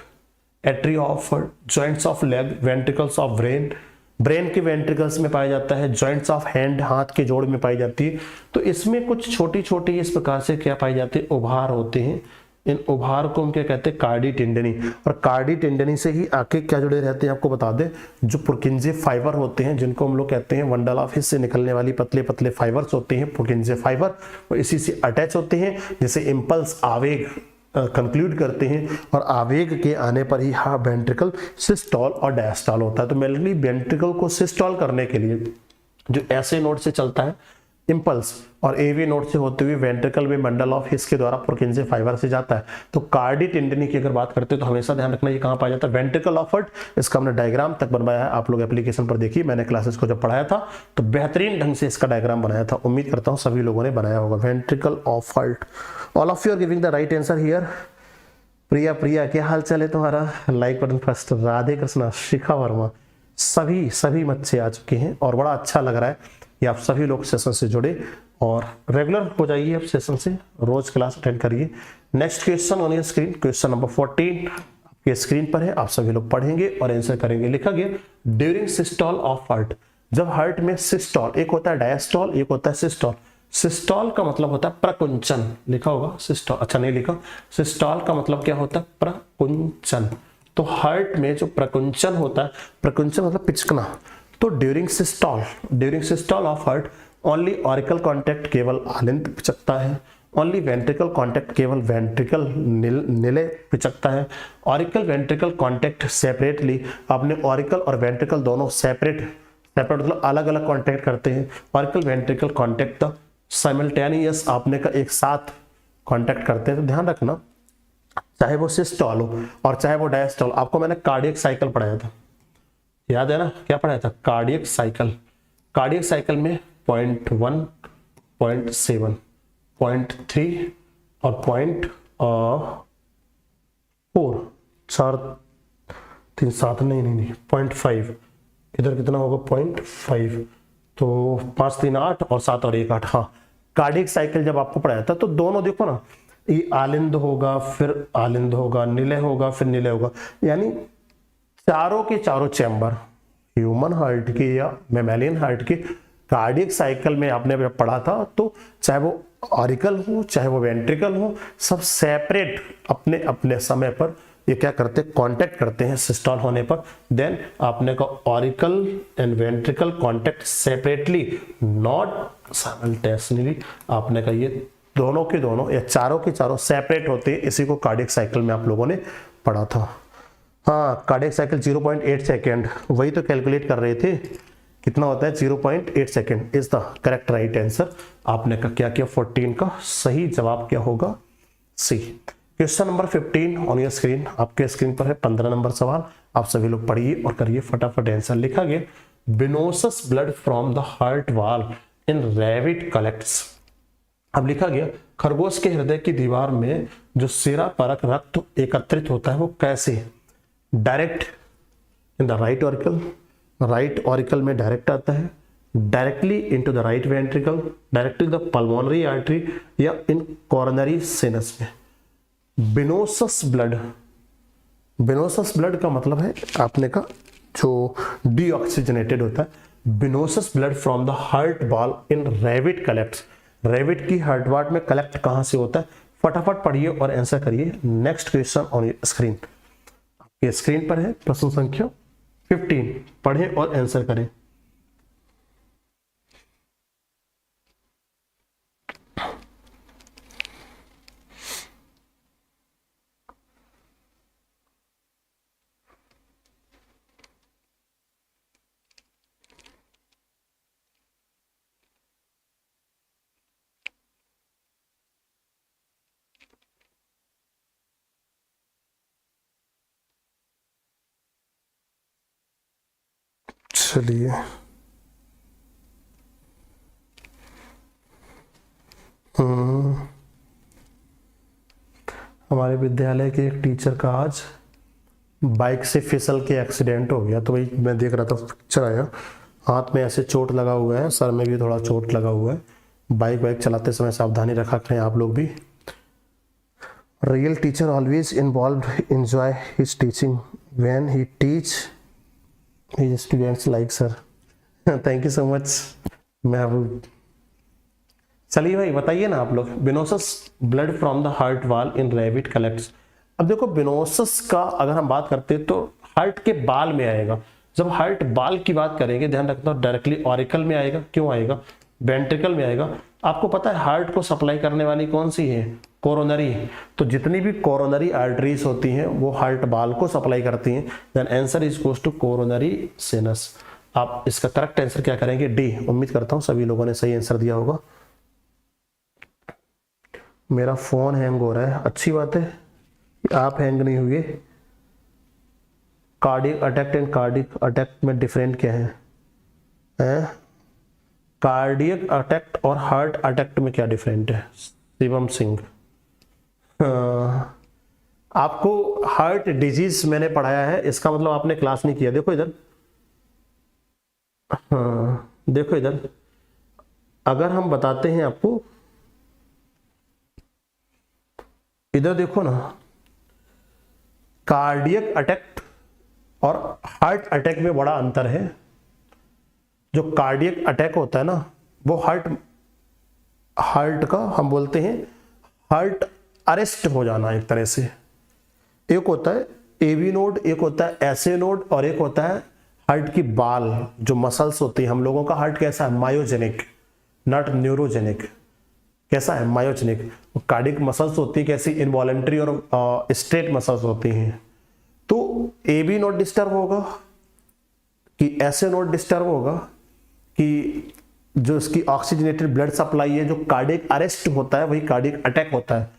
atria of heart, joints of leg, ventricles of brain. Brain के वेंट्रिकल्स में पाया जाता है, जॉइंट्स ऑफ हैंड, हाथ के जोड़ में पाई जाती है। तो इसमें कुछ छोटी छोटी इस प्रकार से क्या पाई जाती है? उभार होते हैं। इन उभार को हम क्या कहते हैं? Chordae tendineae. और कार्डी टेंडनी से ही आके क्या जुड़े रहते हैं आपको बता दें, जो पुर्किंजे फाइबर होते हैं, जिनको हम लोग कहते हैं वंडल ऑफ हिस से निकलने वाली पतले पतले फाइबर्स होते हैं, पुर्किंजे फाइबर, वो इसी से अटैच होते हैं। जैसे इम्पल्स, आवेग कंक्लूड करते हैं, और आवेग के आने पर ही हाँ वेंट्रिकल सिस्टॉल और डायस्टॉल होता है। तो मेनली वेंट्रिकल को सिस्टॉल करने के लिए जो ऐसे नोड से चलता है, इम्पल्स और एवी नोड से होते हुए वेंट्रिकल में बंडल ऑफ हिस के द्वारा पुरकिंजे फाइबर से जाता है। तो कार्डी टेंडनी की अगर बात करते हैं तो हमेशा ध्यान रखना ये कहाँ पाया जाता है, वेंट्रिकल ऑफ हार्ट। इसका हमने डायग्राम तक बनवाया है, आप लोग एप्लीकेशन पर देखिए, मैंने क्लासेस को जब पढ़ाया था तो बेहतरीन ढंग से इसका डायग्राम बनाया था, उम्मीद करता हूँ सभी लोगों ने बनाया होगा। Ventricle of heart, all of you are giving the right answer here. Priya Priya क्या हाल चाल है तुम्हारा, like button first. Radhe Krishna, Shikha Verma, सभी बच्चे आ चुके हैं और बड़ा अच्छा लग रहा है कि आप सभी लोग सेशन से जुड़े और रेगुलर हो जाइए आप सेशन से, रोज क्लास अटेंड करिए। Next question on your screen, question number 14 आपके स्क्रीन पर है, आप सभी लोग पढ़ेंगे और आंसर करेंगे। लिखा गया ड्यूरिंग सिस्टोल ऑफ हार्ट, जब हार्ट में सिस्टोल, एक होता है डायस्टोल, एक होता है सिस्टोल। सिस्टोल का मतलब होता है प्रकुंचन, लिखा होगा सिस्टोल, अच्छा नहीं लिखा। सिस्टोल का मतलब क्या होता है, प्रकुंचन। तो हार्ट में जो प्रकुंचन होता है, प्रकुंचन मतलब पिचकना, तो during systole of heart only auricle contact, केवल आलिंद पिचकता है। ओनली वेंट्रिकल कॉन्टैक्ट, केवल वेंट्रिकल निले पिचकता है। ऑरिकल वेंट्रिकल कॉन्टैक्ट सेपरेटली, आपने ऑरिकल और वेंट्रिकल दोनों सेपरेट मतलब अलग अलग कॉन्टैक्ट करते हैं। Auricle ventricle contact the simultaneous, आपने का एक साथ कॉन्टैक्ट करते हैं। तो ध्यान रखना, चाहे वो सिस्टोल हो और चाहे वो डायस्टोल। आपको मैंने कार्डियक साइकिल पढ़ाया था, याद है ना, क्या पढ़ाया था, कार्डियक साइकिल। कार्डियक साइकिल में 0.1, 0.7, 0.3 और 0.4, 4 3 7 नहीं 0.5, इधर कितना होगा 0.5, तो 5 3 8 और 7 और 1 8। हाँ, कार्डियक साइकिल जब आपको पढ़ाया था तो दोनों देखो ना, ये आलिंद होगा, फिर आलिंद होगा, निलय होगा, फिर निलय होगा, यानी चारों के चारों चैम्बर ह्यूमन हार्ट के या मैमेलियन हार्ट के कार्डियक साइकिल में आपने पढ़ा था। तो चाहे वो ऑरिकल हो चाहे वो वेंट्रिकल हो, सब सेपरेट अपने अपने समय पर ये क्या करते हैं, कांटेक्ट करते हैं सिस्टोल होने पर। देन आपने का auricle and ventricle contact separately, not simultaneously. आपने का ये दोनों के दोनों या चारों के चारों सेपरेट होते हैं, इसी को कार्डियक साइकिल में आप लोगों ने पढ़ा था। हाँ, कार्डियक साइकिल 0.8 सेकेंड, वही तो कैलकुलेट कर रहे थे, कितना होता है 0.8 second is the correct right answer. आपने का क्या किया, 14 का सही जवाब क्या होगा, C. Question number 15 on your screen, आपके स्क्रीन पर है 15 नंबर सवाल, आप सभी लोग पढ़िए और करिए फटाफट आंसर। लिखा गया venosus blood from the heart wall in rabbit collects. अब लिखा गया खरगोश के हृदय की दीवार में जो सिरा परक रक्त एकत्रित होता है वो कैसे, direct in the right auricle, right auricle में डायरेक्ट आता है, directly into the right ventricle, directly the pulmonary artery, या इन कोरोनरी सिनस में। विनोसस ब्लड का मतलब है आपने का जो डीऑक्सीजनेटेड होता है। Venosus blood from the heart wall in rabbit collects, rabbit की हार्ट वॉल में कलेक्ट कहां से होता है, फटाफट पढ़िए और आंसर करिए। नेक्स्ट क्वेश्चन ऑन स्क्रीन, आपके स्क्रीन पर है प्रश्न संख्या 15, पढ़ें और आंसर करें। चलिए हमारे विद्यालय के एक टीचर का आज बाइक से फिसल के एक्सीडेंट हो गया, तो वही मैं देख रहा था, पिक्चर आया, हाथ में ऐसे चोट लगा हुआ है, सर में भी थोड़ा चोट लगा हुआ है। बाइक चलाते समय सावधानी रखा करें आप लोग भी। Real teacher always involved enjoy his teaching when he teach his students like sir. Thank you so much. मैं चलिए भाई बताइए ना आप लोग, venosus blood from the heart wall in rabbit collects. अब देखो विनोसस का अगर हम बात करते हैं तो हार्ट के बाल में आएगा। जब हार्ट बाल की बात करेंगे ध्यान रखना डायरेक्टली ऑरिकल में आएगा, क्यों आएगा, वेंट्रिकल में आएगा। आपको पता है हार्ट को सप्लाई करने वाली कौन सी है, कोरोनरी। तो जितनी भी कोरोनरी आर्टरीज होती हैं वो हार्ट बाल को सप्लाई करती हैं। Then answer is goes to coronary sinus. आप इसका करेक्ट आंसर क्या करेंगे? डी। उम्मीद करता हूं सभी लोगों ने सही आंसर दिया होगा। मेरा फोन हैंग हो रहा है, अच्छी बात है, आप हैंग नहीं हुए। Cardiac attack and cardiac attack में डिफरेंट क्या है? कार्डियक अटैक और हार्ट अटैक में क्या डिफरेंट है? शिवम सिंह। आपको हार्ट डिजीज मैंने पढ़ाया है, इसका मतलब आपने क्लास नहीं किया। देखो इधर, हाँ देखो इधर, अगर हम बताते हैं आपको, इधर देखो ना, कार्डियक अटैक और हार्ट अटैक में बड़ा अंतर है। जो कार्डियक अटैक होता है ना, वो हार्ट का हम बोलते हैं हार्ट अरेस्ट हो जाना एक तरह से। एक होता है एवी नोड, एक होता है एसए नोड, और एक होता है हार्ट की बाल जो मसल्स होती है। हम लोगों का हार्ट कैसा है? Myogenic, not neurogenic. कैसा है? मायोजेनिक। कार्डियक मसल्स होती है कैसी? इनवॉलेंट्री और स्ट्रेट मसल्स होती हैं। तो एबी नोड डिस्टर्ब होगा कि एसए नोड डिस्टर्ब होगा कि जो इसकी ऑक्सीजनेटेड ब्लड सप्लाई है, जो कार्डियक अरेस्ट होता है वही कार्डियक अटैक होता है।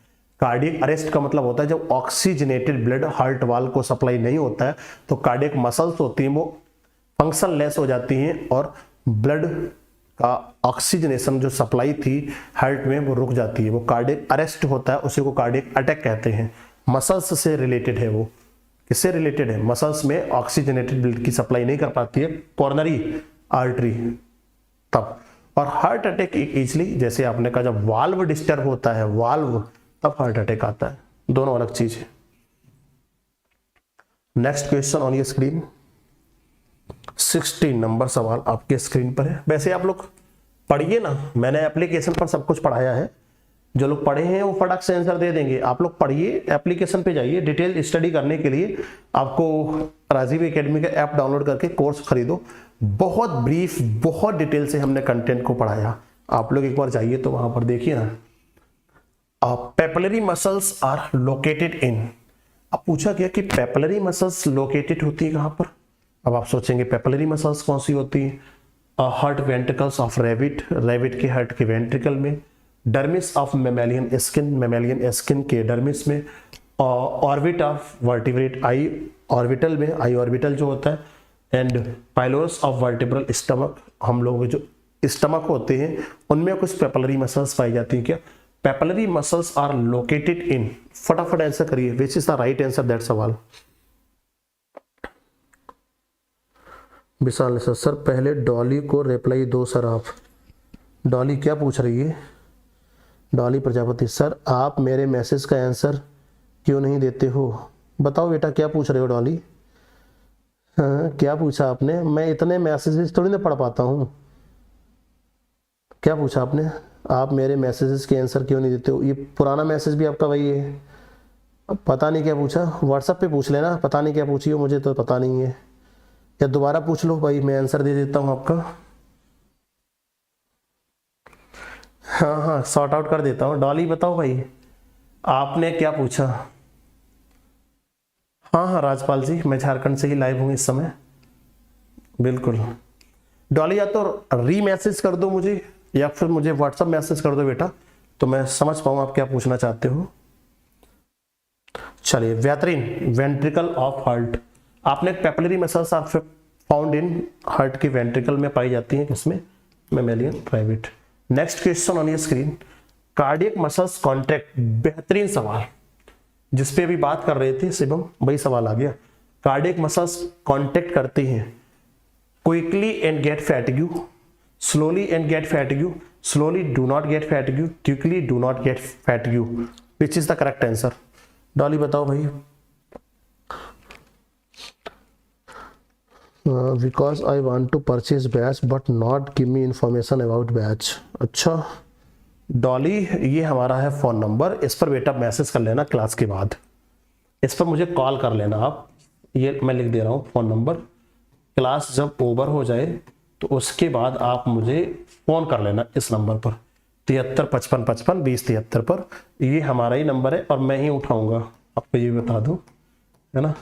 कार्डियक अरेस्ट का मतलब होता है जब ऑक्सीजनेटेड ब्लड हार्ट वाल को सप्लाई नहीं होता है तो कार्डियक मसल्स होती हैं वो फंक्शन लेस हो जाती हैं और ब्लड का ऑक्सीजनेशन जो सप्लाई थी हार्ट में वो रुक जाती है। वो कार्डियक अरेस्ट होता है, उसी को कार्डियक अटैक कहते हैं। मसल्स से रिलेटेड है वो। किससे रिलेटेड है? मसल्स में ऑक्सीजनेटेड ब्लड की सप्लाई नहीं कर पाती है कोरोनरी आर्टरी, तब। और हार्ट अटैक इजली, जैसे आपने कहा, जब वाल्व डिस्टर्ब होता है, वाल्व, तब हार्ट अटैक आता है। दोनों अलग चीज है। Next question on your screen. 16 number सवाल आपके स्क्रीन पर है। वैसे आप लोग पढ़िए ना, मैंने एप्लीकेशन पर सब कुछ पढ़ाया है। जो लोग पढ़े हैं वो फटाक से आंसर दे देंगे। आप लोग पढ़िए, एप्लीकेशन पे जाइए। डिटेल स्टडी करने के लिए आपको राजीव एकेडमी का ऐप डाउनलोड करके कोर्स खरीदो। बहुत ब्रीफ, बहुत डिटेल से हमने कंटेंट को पढ़ाया। आप लोग एक बार जाइए तो वहां पर देखिए ना। Papillary muscles are located in. अब पूछा गया कि पेपिलरी मसल्स लोकेटेड होती है कहां पर? अब आप सोचेंगे पेपिलरी मसल्स कौन सी होती है? Heart ventricles of rabbit, rabbit के हार्ट के वेंट्रिकल में। Dermis of mammalian skin, mammalian skin के डर्मिस में। Orbit of vertebrate, I orbital में, आई ऑर्बिटल जो होता है। And pylorus of vertebral stomach, हम लोग जो स्टमक होते हैं उनमें कुछ पेपिलरी मसल्स पाई जाती हैं। क्या papillary muscles are located in? फटाफट आंसर करिए, which is the right answer that सवाल। विशाल सर पहले डॉली को रिप्लाई दो सर आप। डॉली क्या पूछ रही है? डॉली प्रजापति, सर आप मेरे मैसेज का आंसर क्यों नहीं देते हो? बताओ बेटा क्या पूछ रहे हो डॉली? हाँ, क्या पूछा आपने? मैं इतने मैसेजेस थोड़ी ना पढ़ पाता हूँ। क्या पूछा आपने? आप मेरे मैसेजेस के आंसर क्यों नहीं देते हो? ये पुराना मैसेज भी आपका वही है। पता नहीं क्या पूछा, व्हाट्सएप पे पूछ लेना। पता नहीं क्या पूछी हो, मुझे तो पता नहीं है। या दोबारा पूछ लो भाई, मैं आंसर दे देता हूँ आपका। हाँ हाँ, सॉर्ट आउट कर देता हूँ। डॉली बताओ भाई, आपने क्या पूछा? हाँ हाँ राजपाल जी, मैं झारखंड से ही लाइव हूँ इस समय। बिल्कुल डॉली, या तो री मैसेज कर दो मुझे या फिर मुझे व्हाट्सएप मैसेज कर दो बेटा, तो मैं समझ पाऊँ आप क्या पूछना चाहते हो। चलिए, बेहतरीन। वेंट्रिकल ऑफ हार्ट, आपने पेपिलरी मसल्स आप फाउंड इन हार्ट के वेंट्रिकल में पाई जाती हैं। किसमें? Mammalian rabbit. Next question on your screen. Cardiac muscles contract, बेहतरीन सवाल जिसपे अभी बात कर रहे थे शिवम, वही सवाल आ गया। कार्डियक मसल्स कॉन्ट्रैक्ट करते हैं quickly and get fatigue, slowly and get fatigue, slowly do not get fatigue, quickly do not get fatigue. Which is the correct answer? Dolly बताओ भाई। Because I want to purchase batch but not give me information about batch. अच्छा Dolly, ये हमारा है phone number, इस पर बेटा message कर लेना क्लास के बाद। इस पर मुझे कॉल कर लेना आप। ये मैं लिख दे रहा हूँ फोन नंबर। क्लास जब ओवर हो जाए तो उसके बाद आप मुझे फोन कर लेना इस नंबर पर, 7355552073 पर। ये हमारा ही नंबर है और मैं ही उठाऊंगा, आपको ये बता दूं, है ना।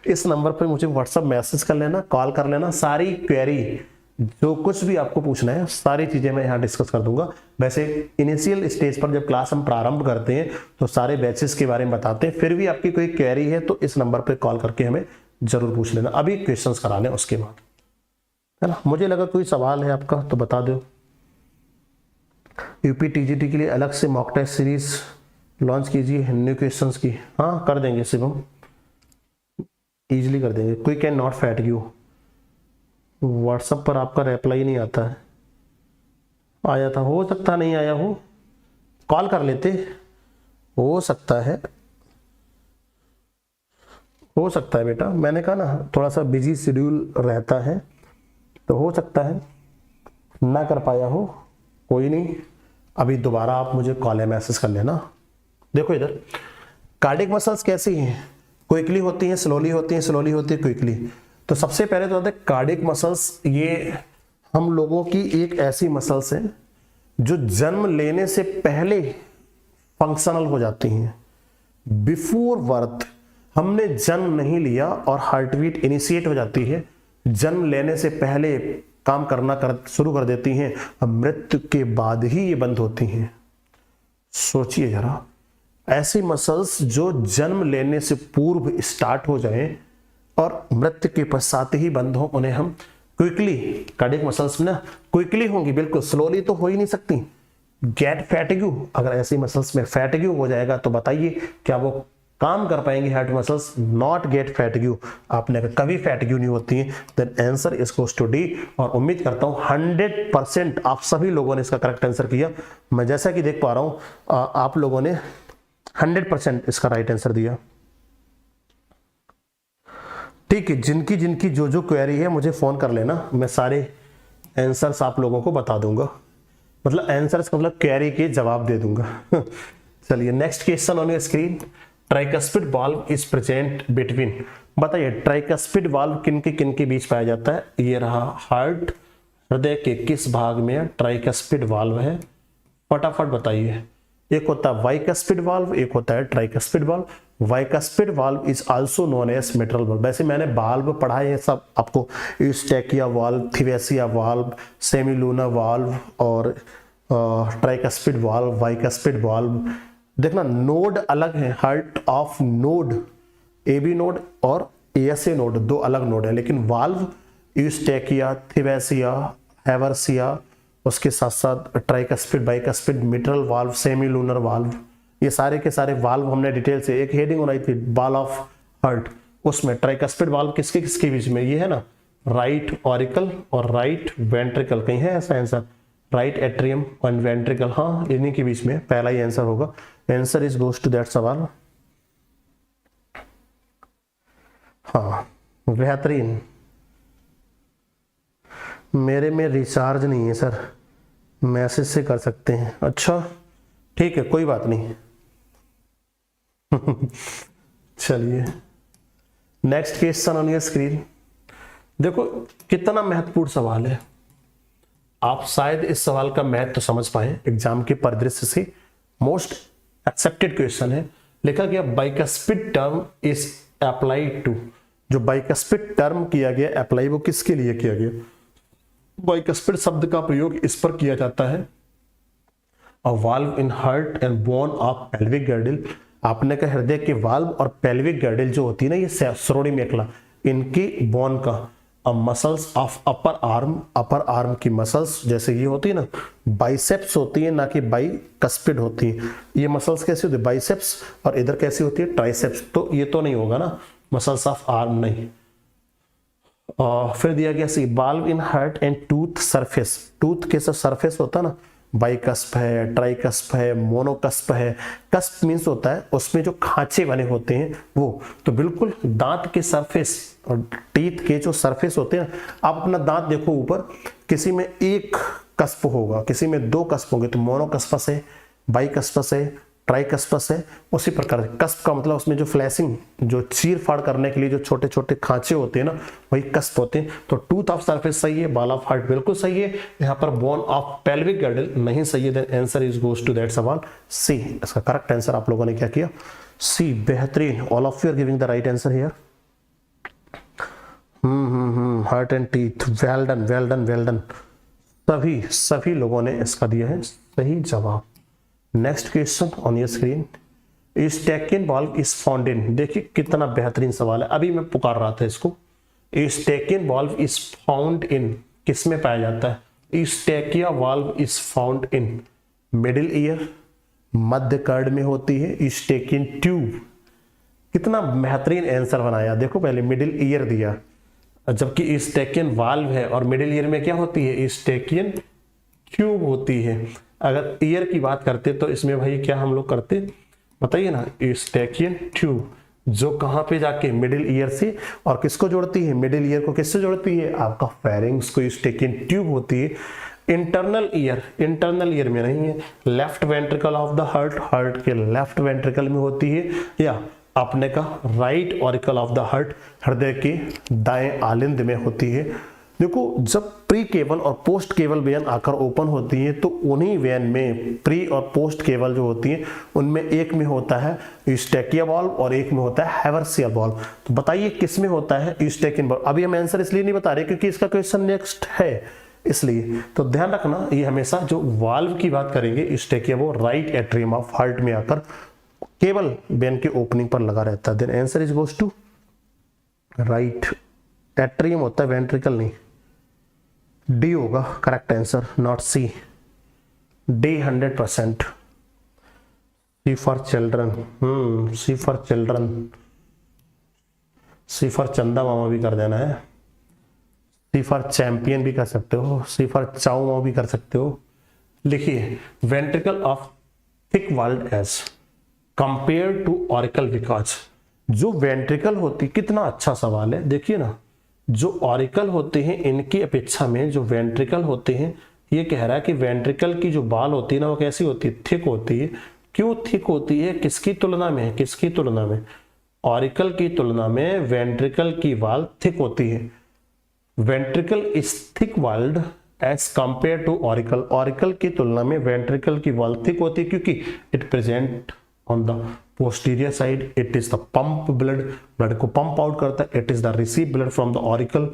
इस नंबर पे मुझे व्हाट्सएप मैसेज कर लेना, कॉल कर लेना, सारी क्वेरी जो कुछ भी आपको पूछना है सारी चीजें मैं यहाँ डिस्कस कर दूंगा। वैसे इनिशियल स्टेज पर जब क्लास हम प्रारंभ करते हैं तो सारे बैचेस के बारे में बताते हैं, फिर भी आपकी कोई क्वेरी है तो इस नंबर पे कॉल करके हमें जरूर पूछ लेना। अभी क्वेश्चंस करा लें उसके बाद, है ना। मुझे लगा कोई सवाल है आपका तो बता दो। यूपी टीजीटी के लिए अलग से मॉक टेस्ट सीरीज लॉन्च कीजिए न्यू क्वेश्चंस की। हाँ कर देंगे शिवम, इजीली कर देंगे। कोई can not fat you, WhatsApp पर आपका रिप्लाई नहीं आता है। आया था, हो सकता नहीं आया हो, कॉल कर लेते, हो सकता है बेटा। मैंने कहा ना थोड़ा सा बिजी शेड्यूल रहता है तो हो सकता है ना कर पाया हो, कोई नहीं। अभी दोबारा आप मुझे कॉल या मैसेज कर लेना। देखो इधर कार्डियक मसल्स कैसी हैं, क्विकली होती हैं, स्लोली होती हैं, स्लोली होती है, क्विकली। तो सबसे पहले तो कार्डियक मसल्स ये हम लोगों की एक ऐसी मसल्स है जो जन्म लेने से पहले फंक्शनल हो जाती हैं। बिफोर बर्थ हमने जन्म नहीं लिया और हार्ट बीट इनिशिएट हो जाती है, जन्म लेने से पहले काम करना शुरू कर देती हैं, मृत्यु के बाद ही ये बंद होती हैं। सोचिए जरा, ऐसी मसल्स जो जन्म लेने से पूर्व स्टार्ट हो जाएं और मृत्यु के पश्चात ही बंद हो, उन्हें हम क्विकली, कार्डियक मसल्स में ना क्विकली होंगी, बिल्कुल स्लोली तो हो ही नहीं सकती। गेट फैटिग्यू, अगर ऐसी मसल्स में फैटिग्यू हो जाएगा तो बताइए क्या वो काम कर पाएंगे heart muscles? Not get fatigue. आपने कभी फैटिग्यू नहीं होती है, then answer is goes to D. और उम्मीद करता हूं 100% आप सभी लोगों ने इसका करेक्ट आंसर किया। मैं जैसा कि देख पा रहा हूं आप लोगों ने 100% इसका राइट आंसर दिया। ठीक है, जिनकी जिनकी जो जो क्वेरी है मुझे फोन कर लेना, मैं सारे आंसर्स आप लोगों को बता दूंगा, मतलब आंसर्स मतलब क्वेरी के जवाब दे दूंगा। चलिए next question on your screen. Tricuspid valve is present between, बताइए ट्राइकस्पिड वाल्व किन के बीच पाया जाता है? ये रहा हार्ट, हृदय के किस भाग में ट्राइकस्पिड वाल्व है? फटाफट बताइए। एक होता है वाइकस्पिड वाल्व, एक होता है tricuspid valve. Bicuspid valve is also known as mitral valve. वैसे मैंने वाल्व पढ़ाए हैं सब आपको, Eustachian valve, Thebesian valve, semilunar valve और ट्राइकस्पिड वाल्व, वाइकस्पिड वाल्व। देखना नोड अलग है, heart of node, AV node और एएसए नोड, दो अलग नोड है, लेकिन वाल्व यूस्टेकिया, थिवेसिया, हैवर्सिया, उसके साथ साथ tricuspid, bicuspid, mitral valve, semilunar valve, ये सारे के सारे वाल्व हमने डिटेल से, एक हेडिंग बनाई थी बॉल ऑफ हार्ट, उसमें ट्राइकस्पिड वाल्व किसके किसके बीच में? ये है ना राइट ऑरिकल और राइट वेंट्रिकल। कहीं है ऐसा आंसर? राइट एट्रियम और वेंट्रिकल, हाँ इन्हीं के बीच में पहला ही आंसर होगा। Answer is goes to that सवाल। हाँ बेहतरीन। मेरे में रिचार्ज नहीं है सर, मैसेज से कर सकते हैं। अच्छा ठीक है, कोई बात नहीं। चलिए next question on your screen. देखो कितना महत्वपूर्ण सवाल है, आप शायद इस सवाल का महत्व समझ पाए एग्जाम के परिदृश्य से। मोस्ट एक्सेप्टेड क्वेश्चन है, लिखा गया bicuspid term is applied to. जो बाइकस्पिड टर्म किया गया अप्लाई, वो किसके लिए किया गया? बाइकस्पिड शब्द का प्रयोग इस पर किया जाता है, a valve in heart and bone of pelvic girdle. आपने कहा हृदय के वाल्व और पेल्विक गर्डल जो होती है ना, ये श्रोणि मेखला, इनकी बोन का, muscles of upper arm, upper arm की मसल्स जैसे ये होती है ना, बाइसेप्स होती है ना कि बाइकस्पिड होती है। ये मसल्स कैसी होती है? बाइसेप्स। और इधर कैसी होती है? ट्राइसेप्स। तो ये तो नहीं होगा ना, मसल्स ऑफ आर्म नहीं। फिर दिया गया C valve in heart and tooth surface. Tooth के सरफेस होता है ना, बाइकस्प है, ट्राइकस्प है, मोनोकस्प है। कस्प मीन्स होता है उसमें जो खांचे बने होते हैं वो, तो बिल्कुल दांत के सरफेस और टीथ के जो सरफेस होते हैं। आप अपना दांत देखो ऊपर, किसी में एक कस्प होगा, किसी में दो कस्प होंगे, तो मोनोकस्पस है, बाइकस्पस है, ट्राइकस्पस है। उसी प्रकार कस्प का मतलब उसमें जो फ्लैशिंग, जो चीर फाड़ करने के लिए जो छोटे छोटे खांचे होते हैं ना, वही कस्प होते हैं। तो टूथ ऑफ सरफेस सही है, बॉल ऑफ हार्ट बिल्कुल सही है, यहाँ पर बोन ऑफ पेल्विक गर्डल नहीं सही है। Then answer is goes to that सवाल सी। इसका करेक्ट आंसर आप लोगों ने क्या किया? सी। बेहतरीन, all of you are giving the right answer here. Heart and teeth, well done well done well done. सभी लोगों ने इसका दिया है सही जवाब। Next question on your screen, Eustachian valve is found in, देखिए कितना बेहतरीन सवाल है, अभी मैं पुकार रहा था इसको। Eustachian valve is found in, किस में पाया जाता है? Eustachian valve is found in middle ear, मध्य कर्ड में होती है। यूस्टेकियन ट्यूब, कितना बेहतरीन आंसर बनाया, देखो पहले मिडिल ईयर दिया, जबकि यूस्टेकियन वाल्व है और मिडिल ईयर में क्या होती है? यूस्टेकियन ट्यूब होती है। अगर ईयर की बात करते तो इसमें भाई क्या हम लोग करते, बताइए ना, यूस्टेकियन ट्यूब जो कहां पे जाके मिडिल ईयर से, और किसको जोड़ती है? मिडिल ईयर को किससे जोड़ती है? आपका फेरिंग्स को यूस्टेकियन ट्यूब होती है। इंटरनल ईयर में नहीं है, left ventricle of the heart के लेफ्ट वेंट्रिकल में होती है, या अपने का right auricle of the heart, हृदय के दाएं आलिंद में होती है। देखो जब प्री केवल और पोस्ट केवल वेन आकर ओपन होती है तो उन्हीं वेन में प्री और पोस्ट केवल जो होती है उनमें एक में होता है यूस्टेकिया वाल्व और एक में होता है हैवर्सिया वाल्व। तो बताइए किस में होता है यूस्टेकियन वाल्व? अभी हम आंसर इसलिए नहीं बता रहे क्योंकि इसका क्वेश्चन नेक्स्ट है, इसलिए तो ध्यान रखना, ये हमेशा जो वाल्व की बात करेंगे यूस्टेकिया वो राइट एट्रियम ऑफ हार्ट में आकर केवल वेन के ओपनिंग पर लगा रहता है। Then answer is goes to right atrium होता है, वेंट्रिकल नहीं। डी होगा correct answer, not C. D 100%। C for children, C for children, C for चंदा मामा भी कर देना है, सी फॉर चैंपियन भी कर सकते हो, सी फॉर चाऊ माओ भी कर सकते हो। लिखिए ventricle of thick walled as compare to auricle, because जो वेंट्रिकल होती, कितना अच्छा सवाल है, देखिए ना, जो ऑरिकल होते हैं इनकी अपेक्षा में जो वेंट्रिकल होते हैं, ये कह रहा है कि वेंट्रिकल की जो बाल होती है ना वो कैसी होती है? थिक होती है। क्यों थिक होती है? किसकी तुलना में? किसकी तुलना में? ऑरिकल की तुलना में वेंट्रिकल की बाल थिक होती है। Ventricle is thick walled as compare to auricle, auricle की तुलना में वेंट्रिकल की बाल थिक होती है क्योंकि it present on the posterior side, it is the pump blood को पंप आउट करता है, it is the receive blood from the auricle।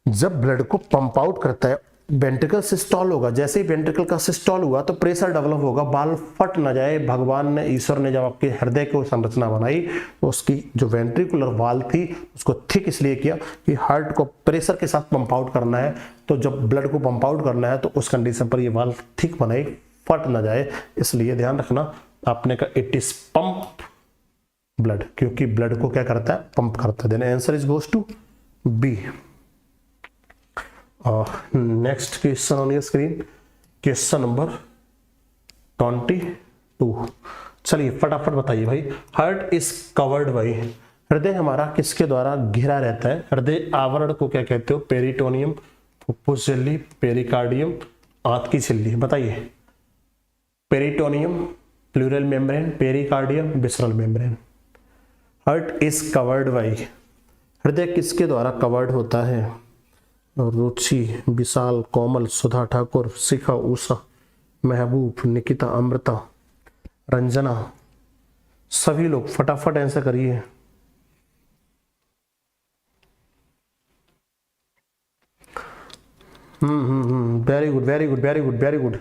जब ब्लड को पंप आउट करता है वेंट्रिकल सिस्टोल होगा, जैसे ही वेंट्रिकल का सिस्टोल हुआ तो प्रेशर डेवलप होगा, बाल फट ना जाए। भगवान ने, ईश्वर ने जब आपके हृदय को संरचना बनाई तो उसकी जो वेंट्रिकुलर वाल थी उसको थिक इसलिए किया कि हार्ट को प्रेशर के साथ पंप आउट करना है, तो जब ब्लड को पंप आउट करना है तो उस कंडीशन पर ये वाल थिक बनाई, फट ना जाए, इसलिए ध्यान रखना आपने का इट इज पंप ब्लड, क्योंकि ब्लड को क्या करता है? पंप करता है। Then answer is goes to B. Next question on your screen, question number 22। चलिए फटाफट बताइए भाई, हार्ट इज कवर्ड बाई, हृदय हमारा किसके द्वारा घिरा रहता है? हृदय आवरण को क्या कहते हो? पेरिटोनियम, फुफ्फुस झिल्ली, पेरिकार्डियम, आंत की झिल्ली। बताइए, peritoneum, pleural membrane, pericardium, visceral membrane. Heart is covered by, हृदय किसके द्वारा कवर्ड होता है? रुचि, विशाल, कोमल, सुधा ठाकुर, शिखा, उषा, महबूब, निकिता, अमृता, रंजना। सभी लोग फटाफट आंसर करिए। Very good very good very good very good.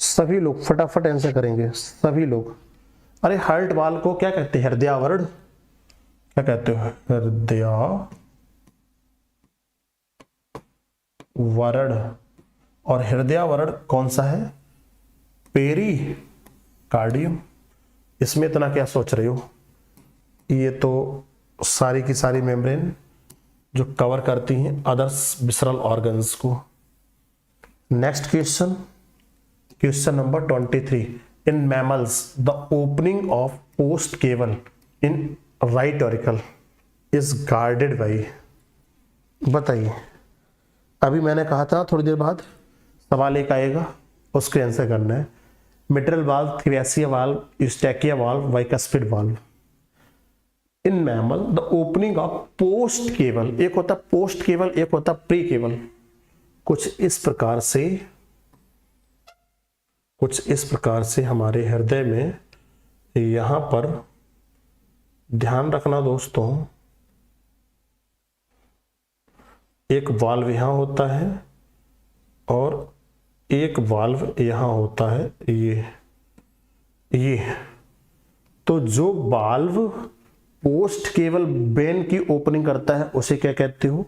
सभी लोग फटाफट आंसर करेंगे, सभी लोग। अरे हार्ट वाल को क्या कहते हैं? हृदयावरण, क्या कहते हो? हृदयावरण। और हृदयावरण कौन सा है? पेरिकार्डियम। इसमें इतना क्या सोच रहे हो? ये तो सारी की सारी मेम्ब्रेन जो कवर करती हैं अदर्स विसरल ऑर्गन्स को। Next question, question number 23। In mammals the opening of post caval in right auricle is guarded by, बताइए। अभी मैंने कहा था थोड़ी देर बाद सवाल एक आएगा, उसके आंसर करना है। Mitral valve, Thebesian valve, Eustachian valve, bicuspid valve. In mammal the opening of post caval, एक होता पोस्ट केवल, एक होता प्री केवल। कुछ इस प्रकार से हमारे हृदय में यहां पर ध्यान रखना दोस्तों, एक वाल्व यहाँ होता है और एक वाल्व यहाँ होता है, ये। तो जो वाल्व पोस्ट केवल वेन की ओपनिंग करता है उसे क्या कहते हो,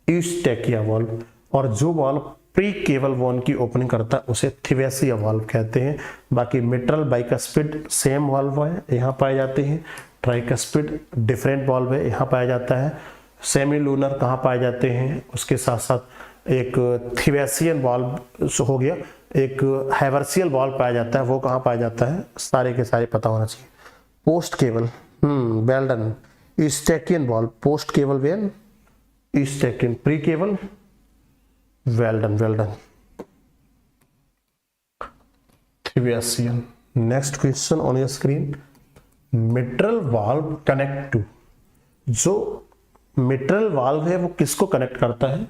यूस्टैकिया वाल्व, और जो वाल्व प्री केवल वॉन की ओपनिंग करता है उसे थिवेसिया वाल्व कहते हैं। बाकी मिट्रल बाइकस्पिड सेम वाल्व है, यहाँ पाए जाते हैं। ट्राइकस्पिड डिफरेंट वाल्व है, यहाँ पाया जाता है। सेमी लूनर कहाँ पाए जाते हैं, उसके साथ साथ एक थिवेसियन वाल्व हो गया, एक हैवर्सियल वाल्व पाया जाता है, वो कहाँ पाया जाता है, सारे के सारे पता होना चाहिए। Post caval, well done. Eustachian valve, post caval vein, Eustachian, pre caval, well done, well done. Thebesian. Next question on your screen, mitral valve connect to, जो मिट्रल वाल्व है वो किसको कनेक्ट करता है,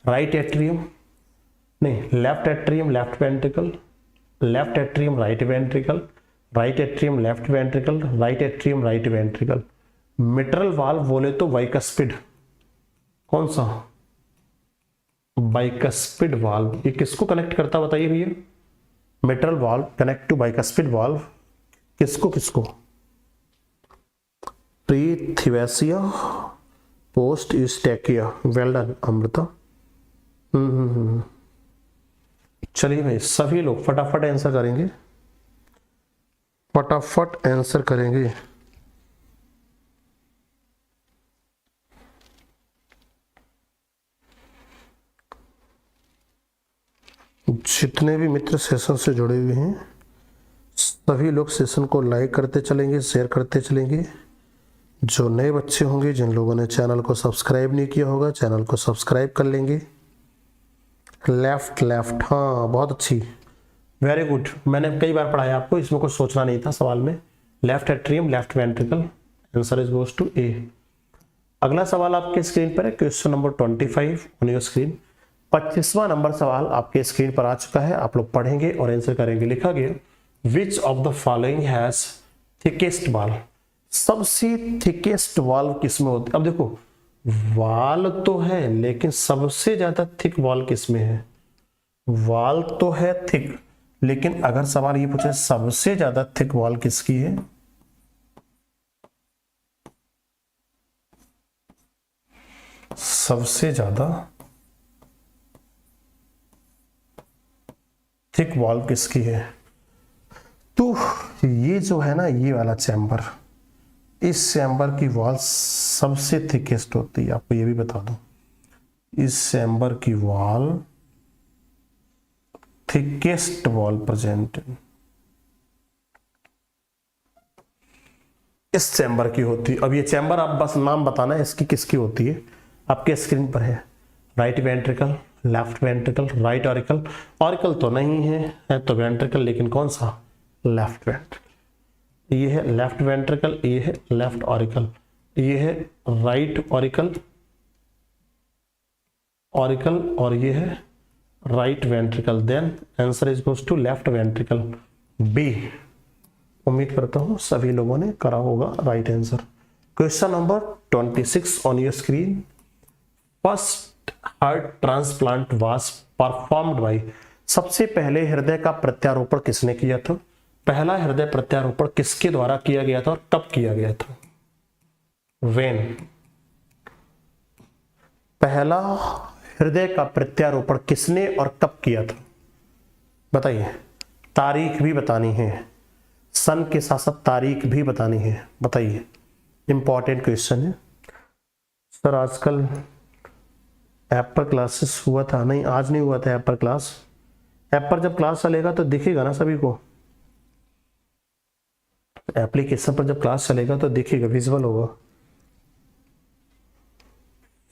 राइट एट्रियम, नहीं left atrium left ventricle, left atrium right ventricle, right atrium left ventricle, right atrium right ventricle. Mitral valve बोले तो bicuspid, कौन सा, बाइकस्पिड वाल्व, ये किसको कनेक्ट करता है बताइए भैया, mitral valve connect to bicuspid valve, किसको किसको, pre Thebesian, post Eustachian, well done Amrita. चलिए भाई सभी लोग फटाफट आंसर करेंगे, फटाफट आंसर करेंगे। जितने भी मित्र सेशन से जुड़े हुए हैं सभी लोग सेशन को लाइक करते चलेंगे, शेयर करते चलेंगे। जो नए बच्चे होंगे, जिन लोगों ने चैनल को सब्सक्राइब नहीं किया होगा, चैनल को सब्सक्राइब कर लेंगे। लेफ्ट लेफ्ट, हाँ बहुत अच्छी, वेरी गुड। मैंने कई बार पढ़ाया आपको, इसमें कुछ सोचना नहीं था सवाल में। Left atrium left ventricle, answer is goes to A. अगला सवाल आपके स्क्रीन पर है, question number 25 on your screen. 25वां नंबर सवाल आपके स्क्रीन पर आ चुका है, आप लोग पढ़ेंगे और आंसर करेंगे। लिखा गया, विच of the following has thickest valve, सबसे थिकेस्ट वाल्व किसमें होती है। अब देखो वाल तो है लेकिन सबसे ज्यादा थिक वाल किसमें है, वाल तो है थिक, लेकिन अगर सवाल ये पूछे सबसे ज्यादा थिक वाल किसकी है, सबसे ज्यादा थिक वाल्व किसकी है, तो ये जो है ना, ये वाला चैम्बर, इस चैम्बर की वॉल सबसे थिकेस्ट होती है, आपको ये भी बता दूं, इस चैम्बर की वॉल थिकेस्ट वॉल प्रेजेंट इस चैम्बर की होती है। अब ये चैम्बर आप बस नाम बताना है इसकी किसकी होती है, आपके स्क्रीन पर है। Right ventricle, left ventricle, right auricle, auricle तो नहीं है तो वेंट्रिकल, लेकिन कौन सा, लेफ्ट वेंट्रिकल। ये है लेफ्ट वेंट्रिकल, ये है लेफ्ट ऑरिकल, ये है राइट ऑरिकल, ऑरिकल, और ये है right ventricle. Then answer is goes to left ventricle, B. उम्मीद करता हूं सभी लोगों ने करा होगा right answer. Question number 26 on your screen, first heart transplant was performed by, सबसे पहले हृदय का प्रत्यारोपण किसने किया था, पहला हृदय प्रत्यारोपण किसके द्वारा किया गया था और कब किया गया था, वेन। पहला हृदय का प्रत्यारोपण किसने और कब किया था बताइए, तारीख भी बतानी है, सन के साथ साथ तारीख भी बतानी है, बताइए। इंपॉर्टेंट क्वेश्चन है सर। आजकल ऐप पर क्लासेस हुआ था, नहीं आज नहीं हुआ था ऐप पर क्लास, ऐप पर जब क्लास चलेगा तो दिखेगा ना सभी को, एप्लीकेशन पर जब क्लास चलेगा तो दिखेगा, विजुअल होगा।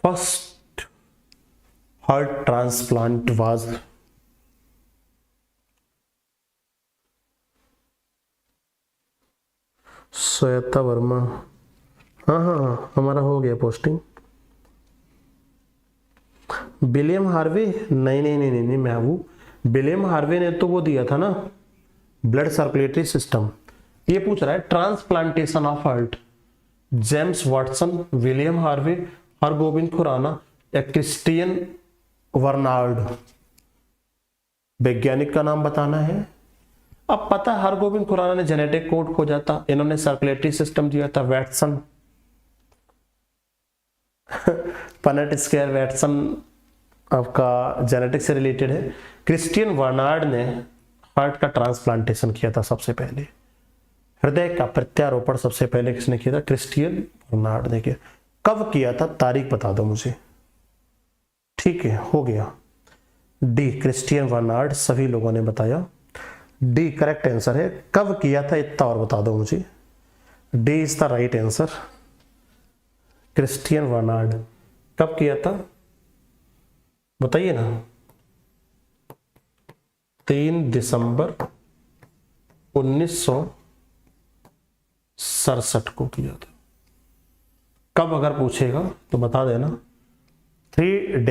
First heart transplant was, Shweta Verma, हाँ हमारा हो गया पोस्टिंग। विलियम हार्वे, नहीं महबूब, विलियम हार्वे ने तो वो दिया था ना ब्लड सर्कुलेटरी सिस्टम। ये पूछ रहा है transplantation of heart, James Watson, William Harvey, Hargobind Khorana, या क्रिस्टियन वर्नार्ड, वैज्ञानिक का नाम बताना है। अब पता है हरगोबिंद खुराना ने जेनेटिक कोड खोजा था, इन्होंने सर्कुलेटरी सिस्टम दिया था, वैटसन पनेट स्क्वायर वैटसन आपका जेनेटिक्स से रिलेटेड है। क्रिस्टियन वर्नार्ड ने हार्ट का ट्रांसप्लांटेशन किया था सबसे पहले, हृदय का प्रत्यारोपण सबसे पहले किसने किया था? क्रिस्टियन वर्नार्ड ने किया। कब किया था? तारीख बता दो मुझे। ठीक है, हो गया। डी क्रिस्टियन वर्नार्ड, सभी लोगों ने बताया। डी करेक्ट आंसर है। कब किया था इतना और बता दो मुझे। D is the right answer. Christian Bernard कब किया था बताइए ना। 3 दिसंबर 1967 को किया था। कब अगर पूछेगा तो बता देना। 3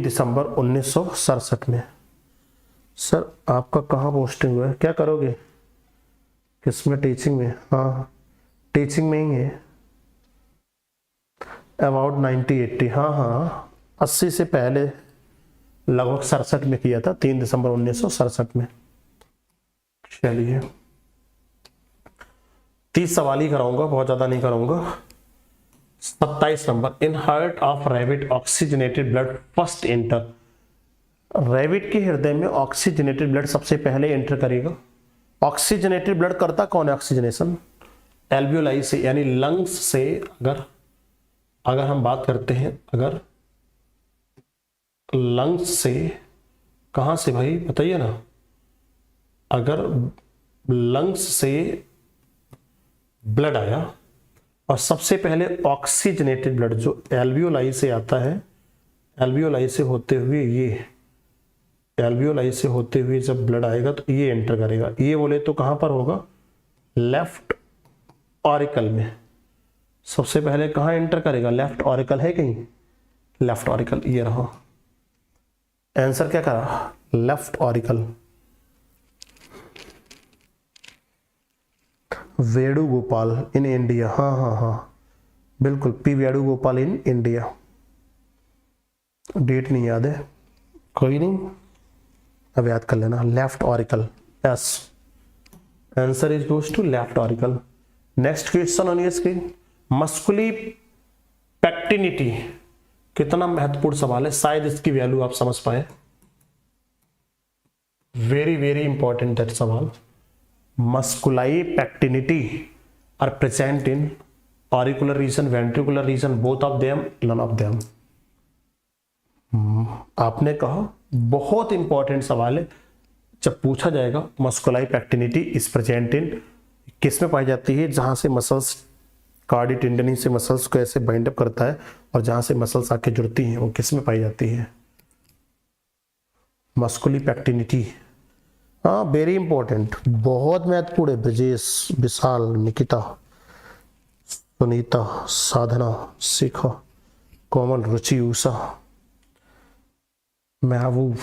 दिसंबर 1967 में। सर आपका कहाँ पोस्टिंग हुआ है, क्या करोगे? किसमें? टीचिंग में? हाँ टीचिंग में ही है। अबाउट 90-80, हाँ 80 से पहले लगभग 67 में किया था, 3 दिसंबर 1967 में। चलिए 30 सवाल ही कराऊंगा, बहुत ज्यादा नहीं कराऊंगा। 27 number, in heart of rabbit oxygenated blood first enter. Rabbit के हृदय में ऑक्सीजनेटेड ब्लड सबसे पहले एंटर करेगा। ऑक्सीजनेटेड ब्लड करता कौन है ऑक्सीजनेशन? एल्वियोलाई से, यानी लंग्स से। अगर हम बात करते हैं, अगर लंग्स से, कहां से भाई बताइए ना। अगर लंग्स से ब्लड आया और सबसे पहले ऑक्सीजनेटेड ब्लड जो एल्वियोलाई से आता है, एल्वियोलाई से होते हुए जब ब्लड आएगा तो ये एंटर करेगा। ये बोले तो कहां पर होगा? लेफ्ट ऑरिकल में। सबसे पहले कहां एंटर करेगा? लेफ्ट ऑरिकल है कहीं? लेफ्ट ऑरिकल, ये रहा आंसर। क्या करा? Left auricle. Venugopal in India, हाँ बिल्कुल, P Venugopal in India. Date नहीं याद है, कोई नहीं, अब याद कर लेना। Left auricle, yes answer is goes to left auricle. Next question on your screen, musculi pectinati कितना महत्वपूर्ण सवाल है, शायद इसकी वैल्यू आप समझ पाए। वेरी वेरी इंपॉर्टेंट दैट सवाल। Musculi pectinati are present in auricular region, ventricular region, both of them, none of them. आपने कहा बहुत इंपॉर्टेंट सवाल है। जब पूछा जाएगा मस्कुलाई पैक्टिनिटी इज प्रेजेंट इन, किस में पाई जाती है? जहां से मसल्स कार्डी टेंडनी से मसल्स को ऐसे बाइंड अप करता है और जहां से मसल्स आके जुड़ती हैं, वो किस में पाई जाती है? मस्कुली पैक्टिनिटी, हाँ वेरी इंपॉर्टेंट, बहुत महत्वपूर्ण है। ब्रजेश, विशाल, निकिता, सुनीता, साधना, शिखा, कोमल, रुचि, उषा, महबूब,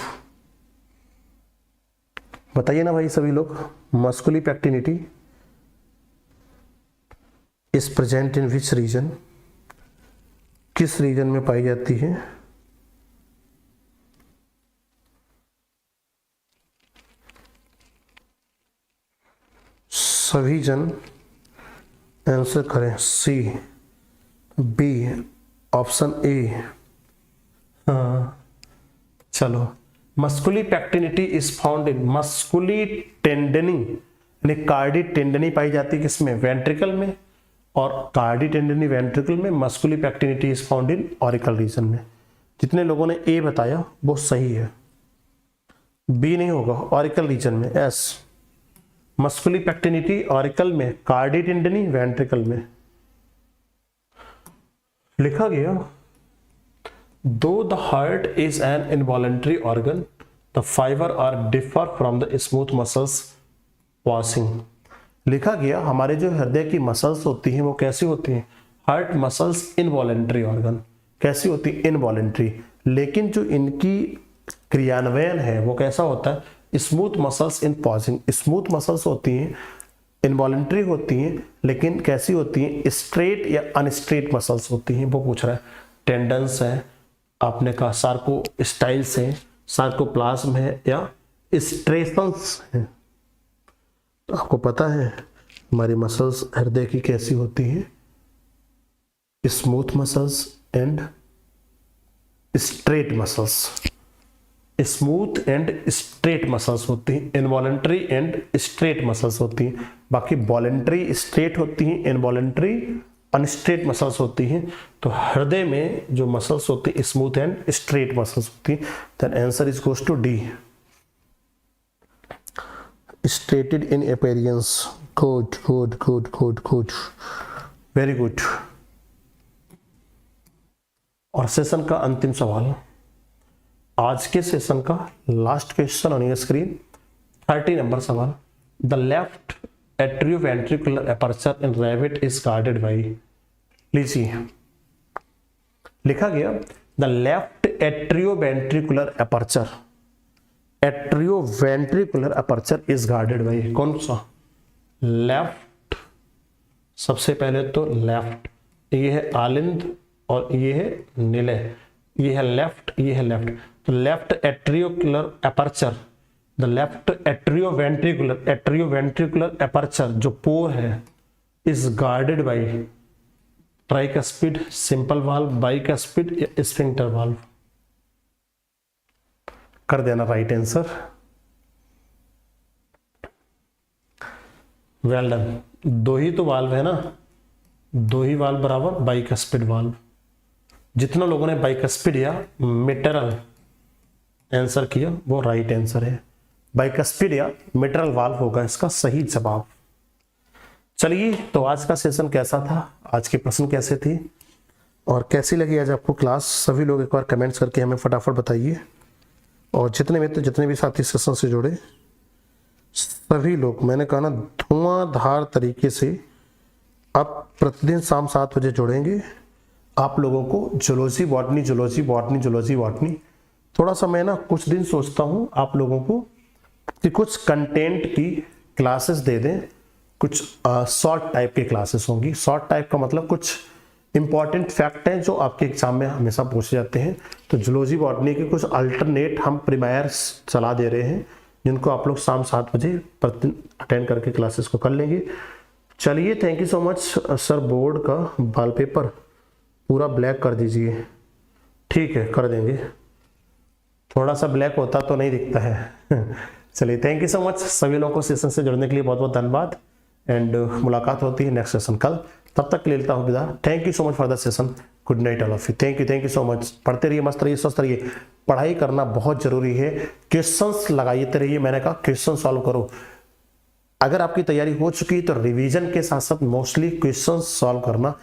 बताइए ना भाई सभी लोग। Musculi pectinati is present in which region, किस रीजन में पाई जाती है? सभी जन आंसर करें। C, B, option A. हाँ चलो, musculi pectinati is found in musculi tendineae, यानी कार्डी टेंडनी पाई जाती है किसमें? वेंट्रिकल में। और कार्डी टेंडनी वेंट्रिकल में, musculi pectinati is found in auricle region में। जितने लोगों ने ए बताया वो सही है, बी नहीं होगा, ऑरिकल रीजन में। एस, मस्कुली पैक्टिनिटी ऑरिकल में, कार्डी टेंडनी वेंट्रिकल में। लिखा गया, though the heart is an involuntary organ the fiber are differ from the smooth muscles passing. लिखा गया हमारे जो हृदय की मसल्स होती हैं वो कैसी होती हैं? हार्ट मसल्स इनवॉलंटरी ऑर्गन, कैसी होती है? इनवॉलंटरी। लेकिन जो इनकी क्रियान्वयन है वो कैसा होता है? स्मूथ मसल्स इन पॉजिंग। स्मूथ मसल्स होती हैं, इनवॉलंटरी होती हैं, लेकिन कैसी होती हैं? स्ट्रेट या अनस्ट्रेट मसल्स होती हैं, वो पूछ रहा है। टेंडन्स है, आपने कहा सार्कोस्टाइल्स है, सार्कोप्लाज्म है या स्ट्रेसन्स है। तो आपको पता है हमारी मसल्स हृदय की कैसी होती हैं, smooth muscles and straight muscles. Smooth and straight muscles होती हैं, इनवॉलेंट्री एंड स्ट्रेट मसल्स होती हैं। बाकी वॉलेंट्री स्ट्रेट होती हैं, इनवॉलेंट्री अनस्ट्रेट मसल्स होती हैं। तो हृदय में जो मसल्स होती हैं स्मूथ एंड स्ट्रेट मसल्स होती हैं। Then answer is goes to D, striated in appearance. Good good good good good, very good. और सेशन का अंतिम सवाल, आज के सेशन का last question on your screen, 30 नंबर सवाल। The left atrioventricular aperture in rabbit is guarded by. लीजिए लिखा गया the left atrioventricular aperture, atrioventricular aperture is guarded by. कौन सा? लेफ्ट। सबसे पहले तो लेफ्ट, ये है आलिंद और ये है निलय, ये है लेफ्ट, ये है लेफ्ट। तो left atriocular aperture, the left atrioventricular aperture जो पोर है is guarded by tricuspid, simple valve, bicuspid या स्फिंक्टर वाल्व। कर देना राइट आंसर। Well done. दो ही तो वाल्व है ना, दो ही वाल्व बराबर बाइकस्पिड वाल्व। जितना लोगों ने बाइकस्पिड या मिटरल आंसर किया वो राइट आंसर है। बाइकस्पिड या मिटरल वाल्व होगा इसका सही जवाब। चलिए, तो आज का सेशन कैसा था, आज के प्रश्न कैसे थे और कैसी लगी आज आपको क्लास, सभी लोग एक बार कमेंट्स करके हमें फटाफट बताइए। और जितने भी साथी सेशन से जुड़े सभी लोग, मैंने कहा ना धुआंधार तरीके से अब प्रतिदिन शाम 7 बजे जुड़ेंगे। आप लोगों को zoology botany, zoology botany, zoology botany, थोड़ा सा मैं ना कुछ दिन सोचता हूँ आप लोगों को कि कुछ कंटेंट की क्लासेस दे दें, कुछ शॉर्ट टाइप की क्लासेस होंगी। शॉर्ट टाइप का मतलब कुछ इंपॉर्टेंट फैक्ट हैं जो आपके एग्जाम में हमेशा पूछे जाते हैं। तो जूलॉजी बॉटनी के कुछ अल्टरनेट हम प्रीमायर्स चला दे रहे हैं, जिनको आप लोग शाम 7 बजे प्रतिदिन अटेंड करके क्लासेस को कर लेंगे। चलिए, thank you so much sir. Board का वॉलपेपर पूरा ब्लैक कर दीजिए। ठीक है, कर देंगे। थोड़ा सा ब्लैक होता तो नहीं दिखता है। चलिए, थैंक यू सो मच सभी लोगों को सेशन से जुड़ने के लिए बहुत बहुत धन्यवाद। एंड मुलाकात होती है नेक्स्ट सेशन कल। तब तक ले लेता हूँ विदा। Thank you so much for the session. Good night all of you. Thank you so much. पढ़ते रहिए, मस्त रहिए, स्वस्थ रहिए। पढ़ाई करना बहुत जरूरी है। क्वेश्चंस लगाते रहिए। मैंने कहा क्वेश्चन सॉल्व करो। अगर आपकी तैयारी हो चुकी है तो रिवीजन के साथ साथ मोस्टली क्वेश्चन सॉल्व करना